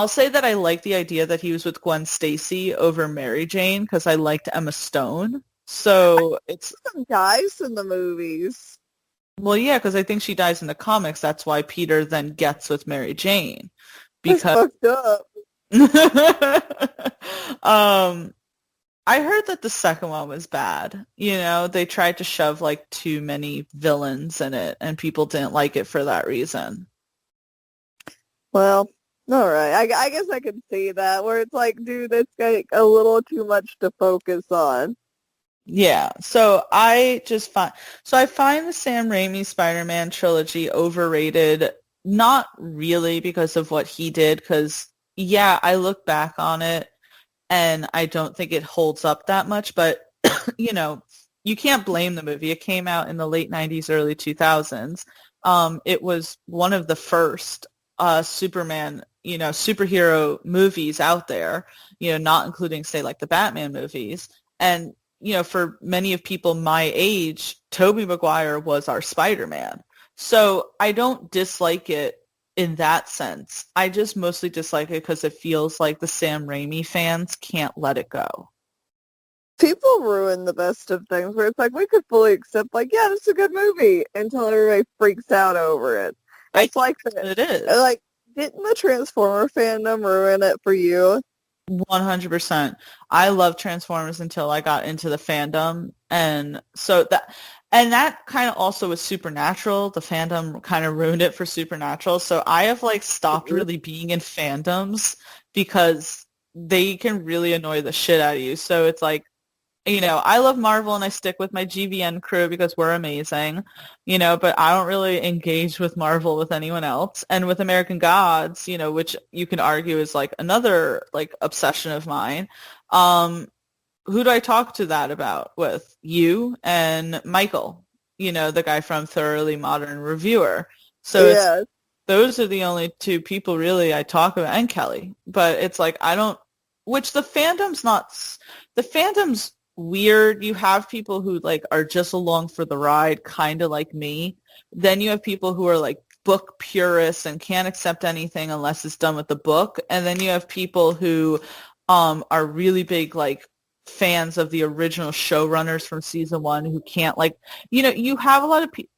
say that I like the idea that he was with Gwen Stacy over Mary Jane because I liked Emma Stone. So it's Some guys in the movies. well, yeah, because I think she dies in the comics. That's why Peter then gets with Mary Jane, That's because fucked up. I heard that the second one was bad. They tried to shove like too many villains in it, and people didn't like it for that reason. Well, all right. I guess I can see that, where it's like, dude, that's like a little too much to focus on. Yeah, so I find the Sam Raimi Spider-Man trilogy overrated, not really because of what he did, because yeah, I look back on it and I don't think it holds up that much, but you can't blame the movie. It came out in the late 90s, early 2000s. It was one of the first Superman, superhero movies out there, not including, say, like the Batman movies. And, for many of people my age, Tobey Maguire was our Spider-Man. So I don't dislike it in that sense. I just mostly dislike it because it feels like the Sam Raimi fans can't let it go. People ruin the best of things, where it's like, we could fully accept, like, yeah, this is a good movie, until everybody freaks out over it. It's like that. It is. Like, didn't the Transformer fandom ruin it for you? 100%. I loved Transformers until I got into the fandom. And so that kind of also was Supernatural. The fandom kind of ruined it for Supernatural. So I have like stopped really being in fandoms because they can really annoy the shit out of you. So it's like, I love Marvel and I stick with my GVN crew because we're amazing, but I don't really engage with Marvel with anyone else. And with American Gods, which you can argue is like another like obsession of mine. Who do I talk to that about with? You and Michael, the guy from Thoroughly Modern Reviewer. So those are the only two people really I talk about, and Kelly. But it's like the fandom's weird. You have people who like are just along for the ride, kind of like me. Then you have people who are like book purists and can't accept anything unless it's done with the book. And then you have people who are really big like fans of the original showrunners from season one who can't you have a lot of people.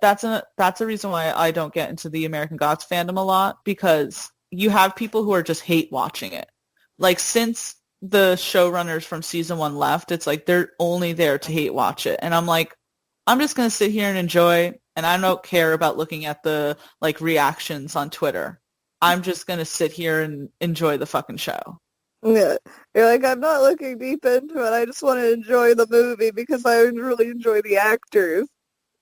That's a reason why I don't get into the American Gods fandom a lot, because you have people who are just hate watching it. Like, since the showrunners from season one left, it's like they're only there to hate watch it. And I'm like, I'm just going to sit here and enjoy, and I don't care about looking at the like reactions on Twitter. I'm just going to sit here and enjoy the fucking show. Yeah. You're like, I'm not looking deep into it. I just want to enjoy the movie because I really enjoy the actors.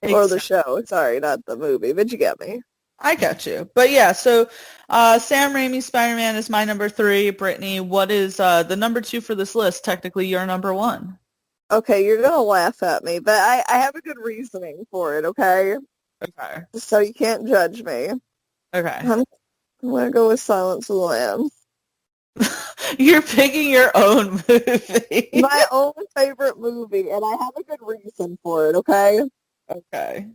Or the show. Sorry, not the movie, but you get me. I got you. But yeah, so Sam Raimi's Spider-Man is my number 3. Brittany, what is the number 2 for this list? Technically, you're number 1. Okay, you're gonna laugh at me, but I have a good reasoning for it, okay? Okay. So you can't judge me. Okay. I'm gonna go with Silence of the Lambs. You're picking your own movie. My own favorite movie, and I have a good reason for it, okay? Okay.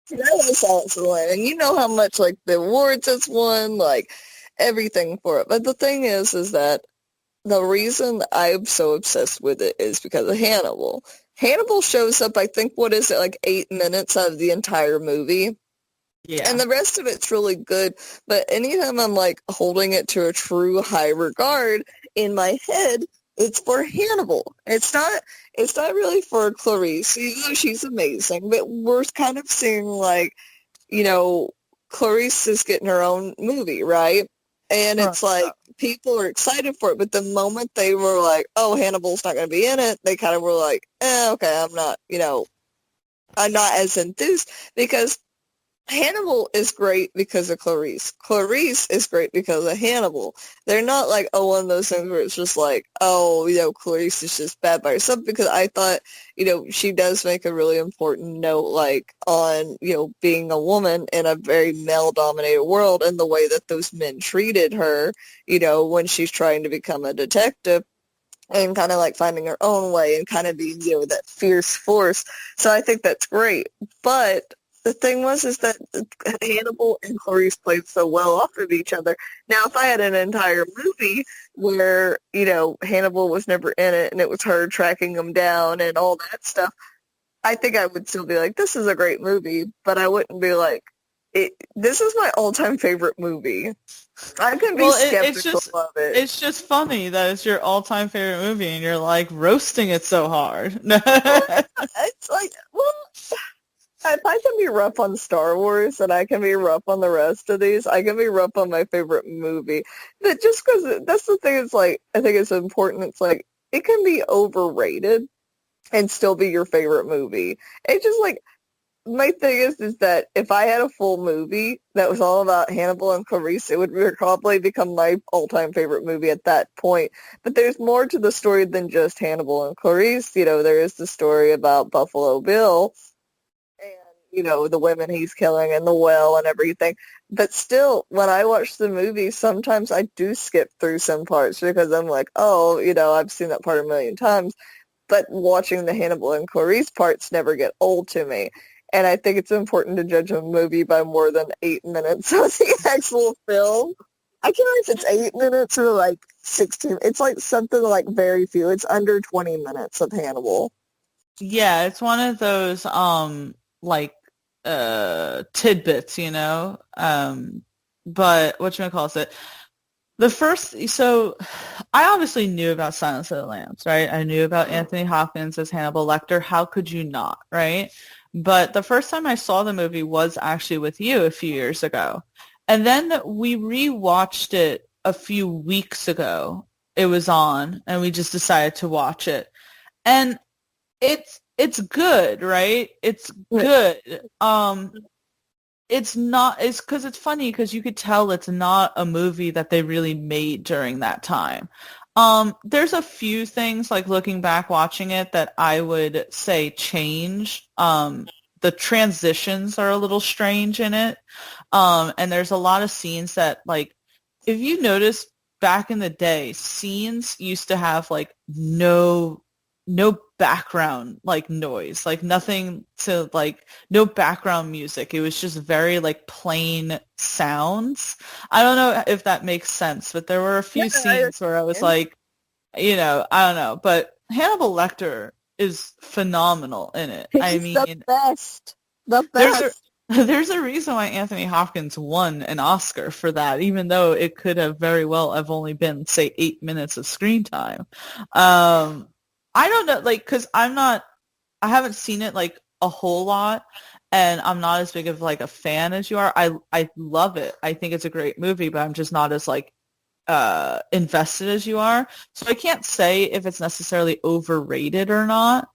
See, I love Silence of the Lambs, and you know how much, like, the awards it's won, like, everything for it. But the thing is that the reason I'm so obsessed with it is because of Hannibal. Hannibal shows up, I think, what is it, like 8 minutes out of the entire movie? And Yeah. the rest of it's really good, but anytime I'm like holding it to a true high regard in my head, it's for Hannibal. It's not really for Clarice, even though she's amazing, but we're kind of seeing like, you know, Clarice is getting her own movie, right? And Right. it's like people are excited for it, but the moment they were like, oh, Hannibal's not going to be in it, they kind of were like, okay, I'm not as enthused because Hannibal is great because of Clarice. Clarice is great because of Hannibal. They're not like, oh, one of those things where it's just like, oh, Clarice is just bad by herself, because I thought, she does make a really important note, like, on, being a woman in a very male-dominated world and the way that those men treated her, when she's trying to become a detective and kind of like finding her own way and kind of being, that fierce force. So I think that's great. But the thing is that Hannibal and Clarice played so well off of each other. Now, if I had an entire movie where, Hannibal was never in it and it was her tracking him down and all that stuff, I think I would still be like, this is a great movie, but I wouldn't be like, this is my all-time favorite movie. I can be skeptical of it. It's just funny that it's your all-time favorite movie and you're like roasting it so hard. Well, it's like, well, if I can be rough on Star Wars and I can be rough on the rest of these, I can be rough on my favorite movie. But just because that's the thing, it's like, I think it's important. It's like, it can be overrated and still be your favorite movie. It's just like, my thing is that if I had a full movie that was all about Hannibal and Clarice, it would probably become my all-time favorite movie at that point. But there's more to the story than just Hannibal and Clarice. There is the story about Buffalo Bill and, the women he's killing and the well and everything. But still, when I watch the movie, sometimes I do skip through some parts because I'm like, oh, I've seen that part a million times. But watching the Hannibal and Clarice parts never get old to me. And I think it's important to judge a movie by more than 8 minutes of the actual film. I can't remember if it's 8 minutes or like 16. It's like something like very few. It's under 20 minutes of Hannibal. Yeah, it's one of those like tidbits, but whatchamacallit it. So I obviously knew about Silence of the Lambs, right? I knew about Anthony Hopkins as Hannibal Lecter. How could you not, right? But the first time I saw the movie was actually with you a few years ago. And then we rewatched it a few weeks ago. It was on, and we just decided to watch it. And it's good, right? It's good. It's because it's funny because you could tell it's not a movie that they really made during that time. There's a few things, like looking back watching it, that I would say change. The transitions are a little strange in it. And there's a lot of scenes that, like, if you notice back in the day, scenes used to have like no background like noise, like nothing to like, no background music. It was just very like plain sounds. I don't know if that makes sense, but there were a few scenes where I was like, I don't know, but Hannibal Lecter is phenomenal in it. I He's mean, the best. The best. there's a reason why Anthony Hopkins won an Oscar for that, even though it could have very well have only been, say, 8 minutes of screen time. I don't know, like, because I haven't seen it like a whole lot, and I'm not as big of like a fan as you are. I love it. I think it's a great movie, but I'm just not as like invested as you are. So I can't say if it's necessarily overrated or not.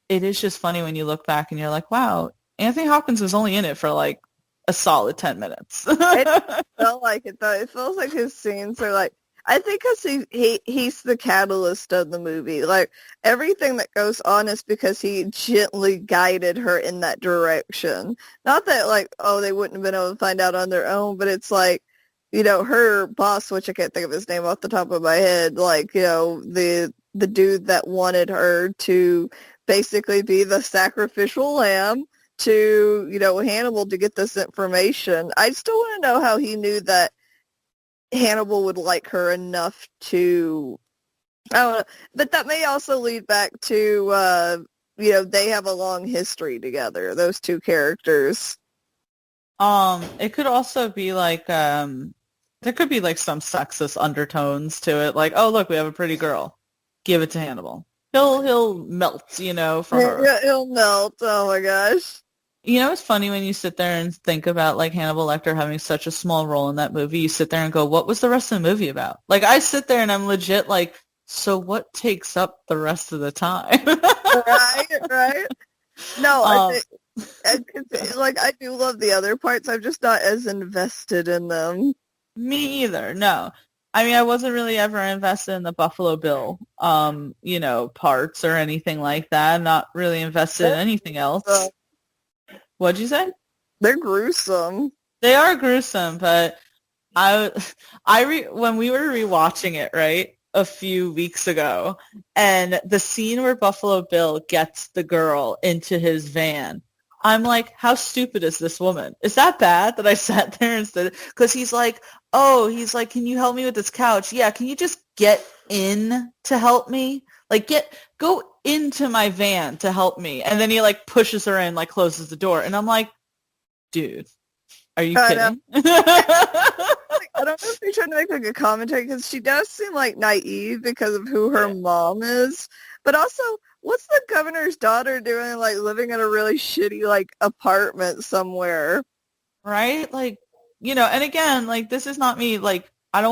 It is just funny when you look back and you're like, wow, Anthony Hopkins was only in it for like a solid 10 minutes. It felt like it though. It feels like his scenes are like, I think because he's the catalyst of the movie. Like everything that goes on is because he gently guided her in that direction. Not that like, oh, they wouldn't have been able to find out on their own, but it's like, you know, her boss, which I can't think of his name off the top of my head, like, you know, the dude that wanted her to basically be the sacrificial lamb to, you know, Hannibal to get this information. I still want to know how he knew that Hannibal would like her enough to, I don't know, but that may also lead back to, you know, they have a long history together, those two characters. It could also be like, there could be like some sexist undertones to it. Like, oh, look, we have a pretty girl. Give it to Hannibal. He'll melt, you know, for her. Yeah, he'll melt. Oh my gosh. You know, it's funny when you sit there and think about like Hannibal Lecter having such a small role in that movie. You sit there and go, what was the rest of the movie about? Like, I sit there and I'm legit like, so what takes up the rest of the time? Right. No, I think, like, I do love the other parts. I'm just not as invested in them. Me either. No. I mean, I wasn't really ever invested in the Buffalo Bill, you know, parts or anything like that. Not really invested in anything else. What'd you say? They're gruesome. They are gruesome, but when we were rewatching it, right, a few weeks ago, and the scene where Buffalo Bill gets the girl into his van, I'm like, how stupid is this woman? Is that bad that I sat there instead? Because he's like, can you help me with this couch? Yeah, can you just get in to help me? Like, go into my van to help me. And then he, like, pushes her in, like, closes the door. And I'm like, dude, are you kidding? I don't know if you're trying to make, like, a commentary, because she does seem, like, naive because of who her mom is. But also, what's the governor's daughter doing, like, living in a really shitty, like, apartment somewhere? Right? Like, you know, and again, like, this is not me, like, I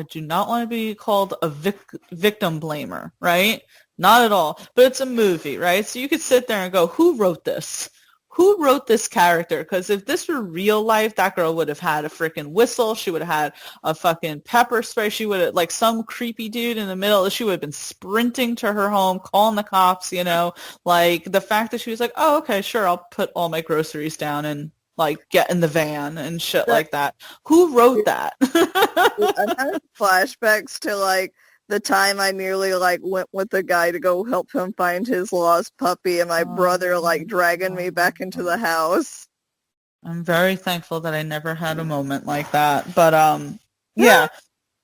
do not want to be called a victim blamer, right? Not at all. But it's a movie, right? So you could sit there and go, who wrote this? Who wrote this character? Because if this were real life, that girl would have had a freaking whistle. She would have had a fucking pepper spray. She would have, like, some creepy dude in the middle. She would have been sprinting to her home, calling the cops, you know? Like, the fact that she was like, oh, okay, sure, I'll put all my groceries down and, like, get in the van and shit like that. Who wrote that? I'm having flashbacks to, like, the time I nearly, like, went with a guy to go help him find his lost puppy, and my brother, like, dragging me back into the house. I'm very thankful that I never had a moment like that. But, yeah.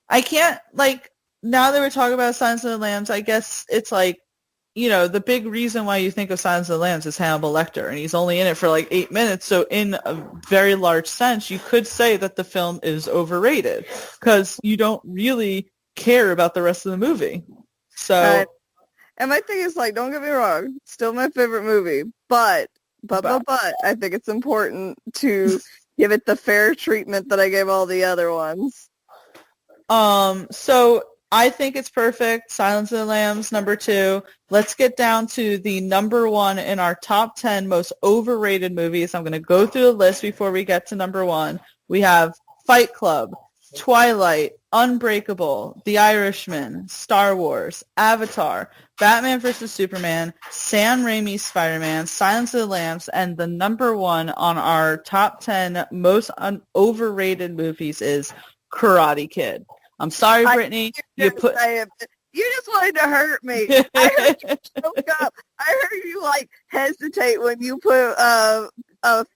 I can't, like, now that we're talking about Silence of the Lambs, I guess it's like, you know, the big reason why you think of Silence of the Lambs is Hannibal Lecter, and he's only in it for like 8 minutes. So in a very large sense, you could say that the film is overrated because you don't really care about the rest of the movie. So, and my thing is, like, don't get me wrong, still my favorite movie, but I think it's important to give it the fair treatment that I gave all the other ones. So I think it's perfect. Silence of the Lambs, number 2. Let's get down to the number 1 in our top 10 most overrated movies. I'm going to go through the list before we get to number 1. We have Fight Club, Twilight, Unbreakable, The Irishman, Star Wars, Avatar, Batman vs. Superman, Sam Raimi's Spider-Man, Silence of the Lambs, and the number 1 on our top 10 most overrated movies is Karate Kid. I'm sorry, Brittany. You just wanted to hurt me. I heard you choke up. I heard you, like, hesitate when you put a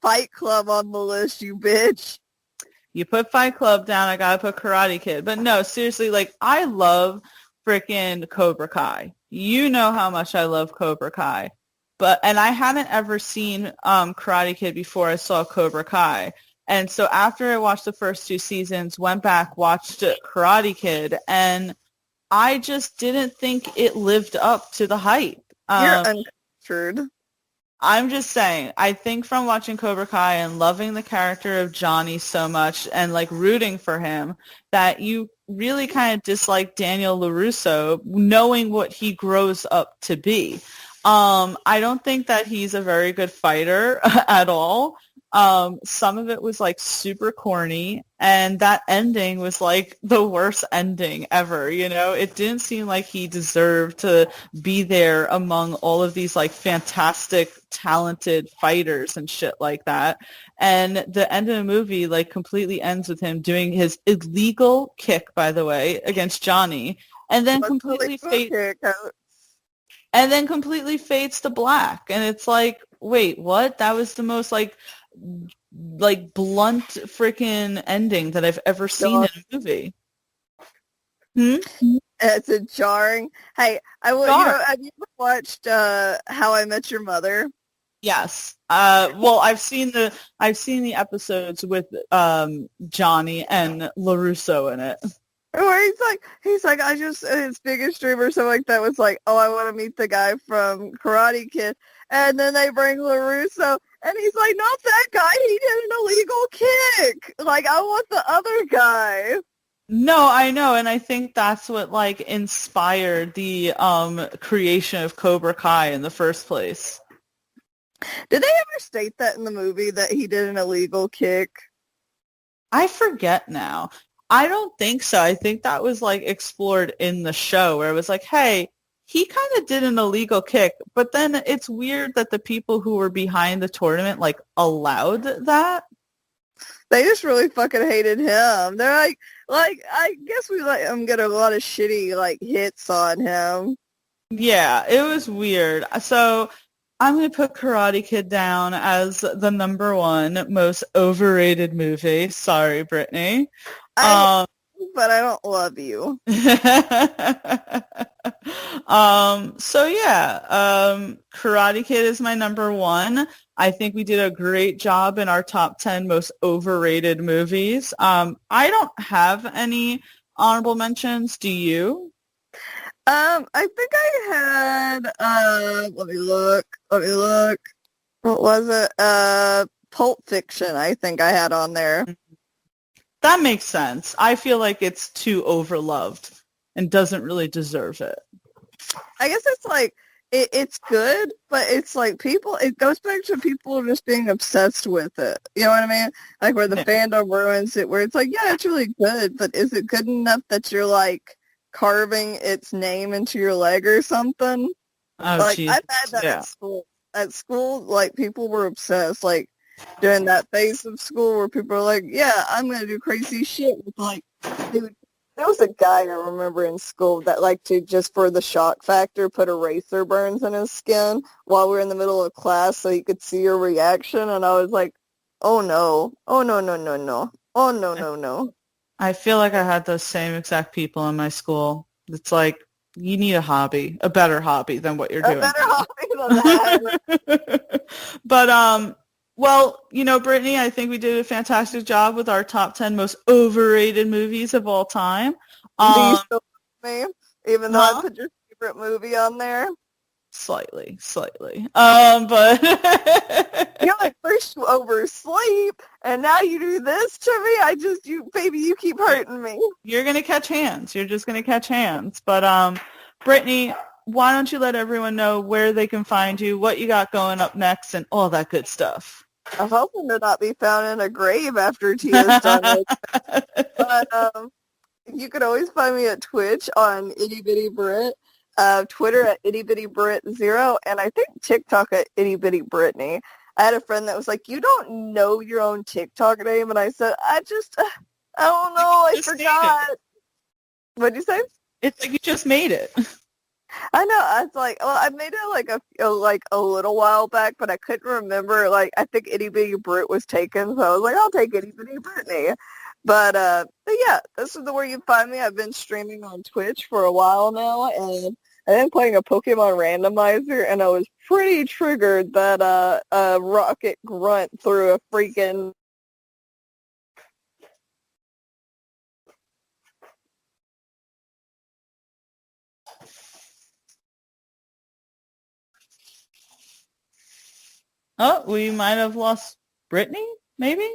Fight Club on the list, you bitch. You put Fight Club down, I gotta put Karate Kid. But no, seriously, like, I love freaking Cobra Kai. You know how much I love Cobra Kai. And I hadn't ever seen Karate Kid before I saw Cobra Kai. And so after I watched the first 2 seasons, went back, watched Karate Kid, and I just didn't think it lived up to the hype. You're uncultured. I'm just saying, I think from watching Cobra Kai and loving the character of Johnny so much and, like, rooting for him, that you really kind of dislike Daniel LaRusso, knowing what he grows up to be. I don't think that he's a very good fighter at all. Some of it was like super corny, and that ending was like the worst ending ever, you know? It didn't seem like he deserved to be there among all of these like fantastic, talented fighters and shit like that. And the end of the movie like completely ends with him doing his illegal kick, by the way, against Johnny, and then What's the completely legal kick? fades to black. And it's like, wait, what? That was the most like blunt freaking ending that I've ever seen in a movie. It's a jarring. Hey, have you ever watched How I Met Your Mother? Yes. Well, I've seen the episodes with Johnny and LaRusso in it. Where he's like, I just, his biggest dream or something like that was like, oh, I want to meet the guy from Karate Kid. And then they bring LaRusso, and he's like, not that guy, he did an illegal kick. Like, I want the other guy. No, I know, and I think that's what like inspired the creation of Cobra Kai in the first place. Did they ever state that in the movie that he did an illegal kick? I forget now. I don't think so. I think that was like explored in the show where it was like, hey, he kind of did an illegal kick, but then it's weird that the people who were behind the tournament like allowed that. They just really fucking hated him. They're like I guess we let him get a lot of shitty like hits on him. Yeah, it was weird. So I'm going to put Karate Kid down as the number one most overrated movie. Sorry, Brittany. But I don't love you. So yeah, Karate Kid is my number one. I think we did a great job in our top 10 most overrated movies. I don't have any honorable mentions. Do you? I think I had, let me look. What was it? Pulp Fiction, I think I had on there. That makes sense. I feel like it's too overloved and doesn't really deserve it. I guess it's like, it's good, but it's like it goes back to people just being obsessed with it. You know what I mean? Like where the fandom ruins it, where it's like, yeah, it's really good, but is it good enough that you're like carving its name into your leg or something? Oh, like, Jesus. I've had that at school. At school, like, people were obsessed, like, during that phase of school where people were like, yeah, I'm going to do crazy shit with, like, dude, there was a guy I remember in school that liked to, just for the shock factor, put eraser burns in his skin while we were in the middle of class so he could see your reaction, and I was like, oh, no. Oh, no, no, no, no. Oh, no, no, no. I feel like I had those same exact people in my school. It's like, you need a hobby, a better hobby than what you're doing. A better hobby than that. But, well, you know, Brittany, I think we did a fantastic job with our top 10 most overrated movies of all time. Do you still love me? Even though I put your favorite movie on there? Slightly. But you're like, first you oversleep, and now you do this to me. Baby, you keep hurting me. You're gonna catch hands. You're just gonna catch hands. But Brittany, why don't you let everyone know where they can find you, what you got going up next, and all that good stuff. I'm hoping to not be found in a grave after Tia's done it. But you can always find me at Twitch on Itty Bitty Brit, Twitter at Itty Bitty Brit 0, and I think TikTok at Itty Bitty Brittany. I had a friend that was like, you don't know your own TikTok name, and I said, I don't know, I forgot. What'd you say? It's like you just made it. I know. I was like, well, I made it a little while back, but I couldn't remember. Like, I think Itty Bitty Brit was taken, so I was like, I'll take Itty Bitty Brittany. But yeah, this is where you find me. I've been streaming on Twitch for a while now, and I've been playing a Pokemon randomizer, and I was pretty triggered that a rocket grunt through a freaking... Oh, we might have lost Brittany, maybe?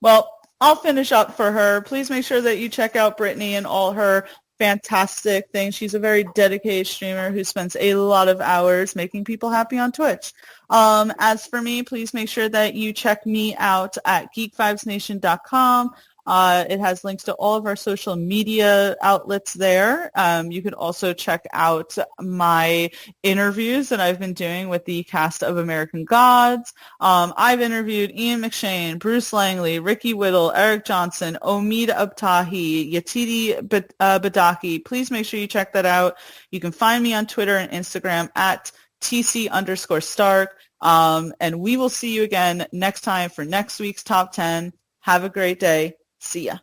Well, I'll finish up for her. Please make sure that you check out Brittany and all her fantastic thing. She's a very dedicated streamer who spends a lot of hours making people happy on Twitch. As for me, please make sure that you check me out at geek5snation.com. It has links to all of our social media outlets there. You can also check out my interviews that I've been doing with the cast of American Gods. I've interviewed Ian McShane, Bruce Langley, Ricky Whittle, Eric Johnson, Omid Abtahi, Yatidi Badaki. Please make sure you check that out. You can find me on Twitter and Instagram at TC_Stark. And we will see you again next time for next week's Top 10. Have a great day. See ya.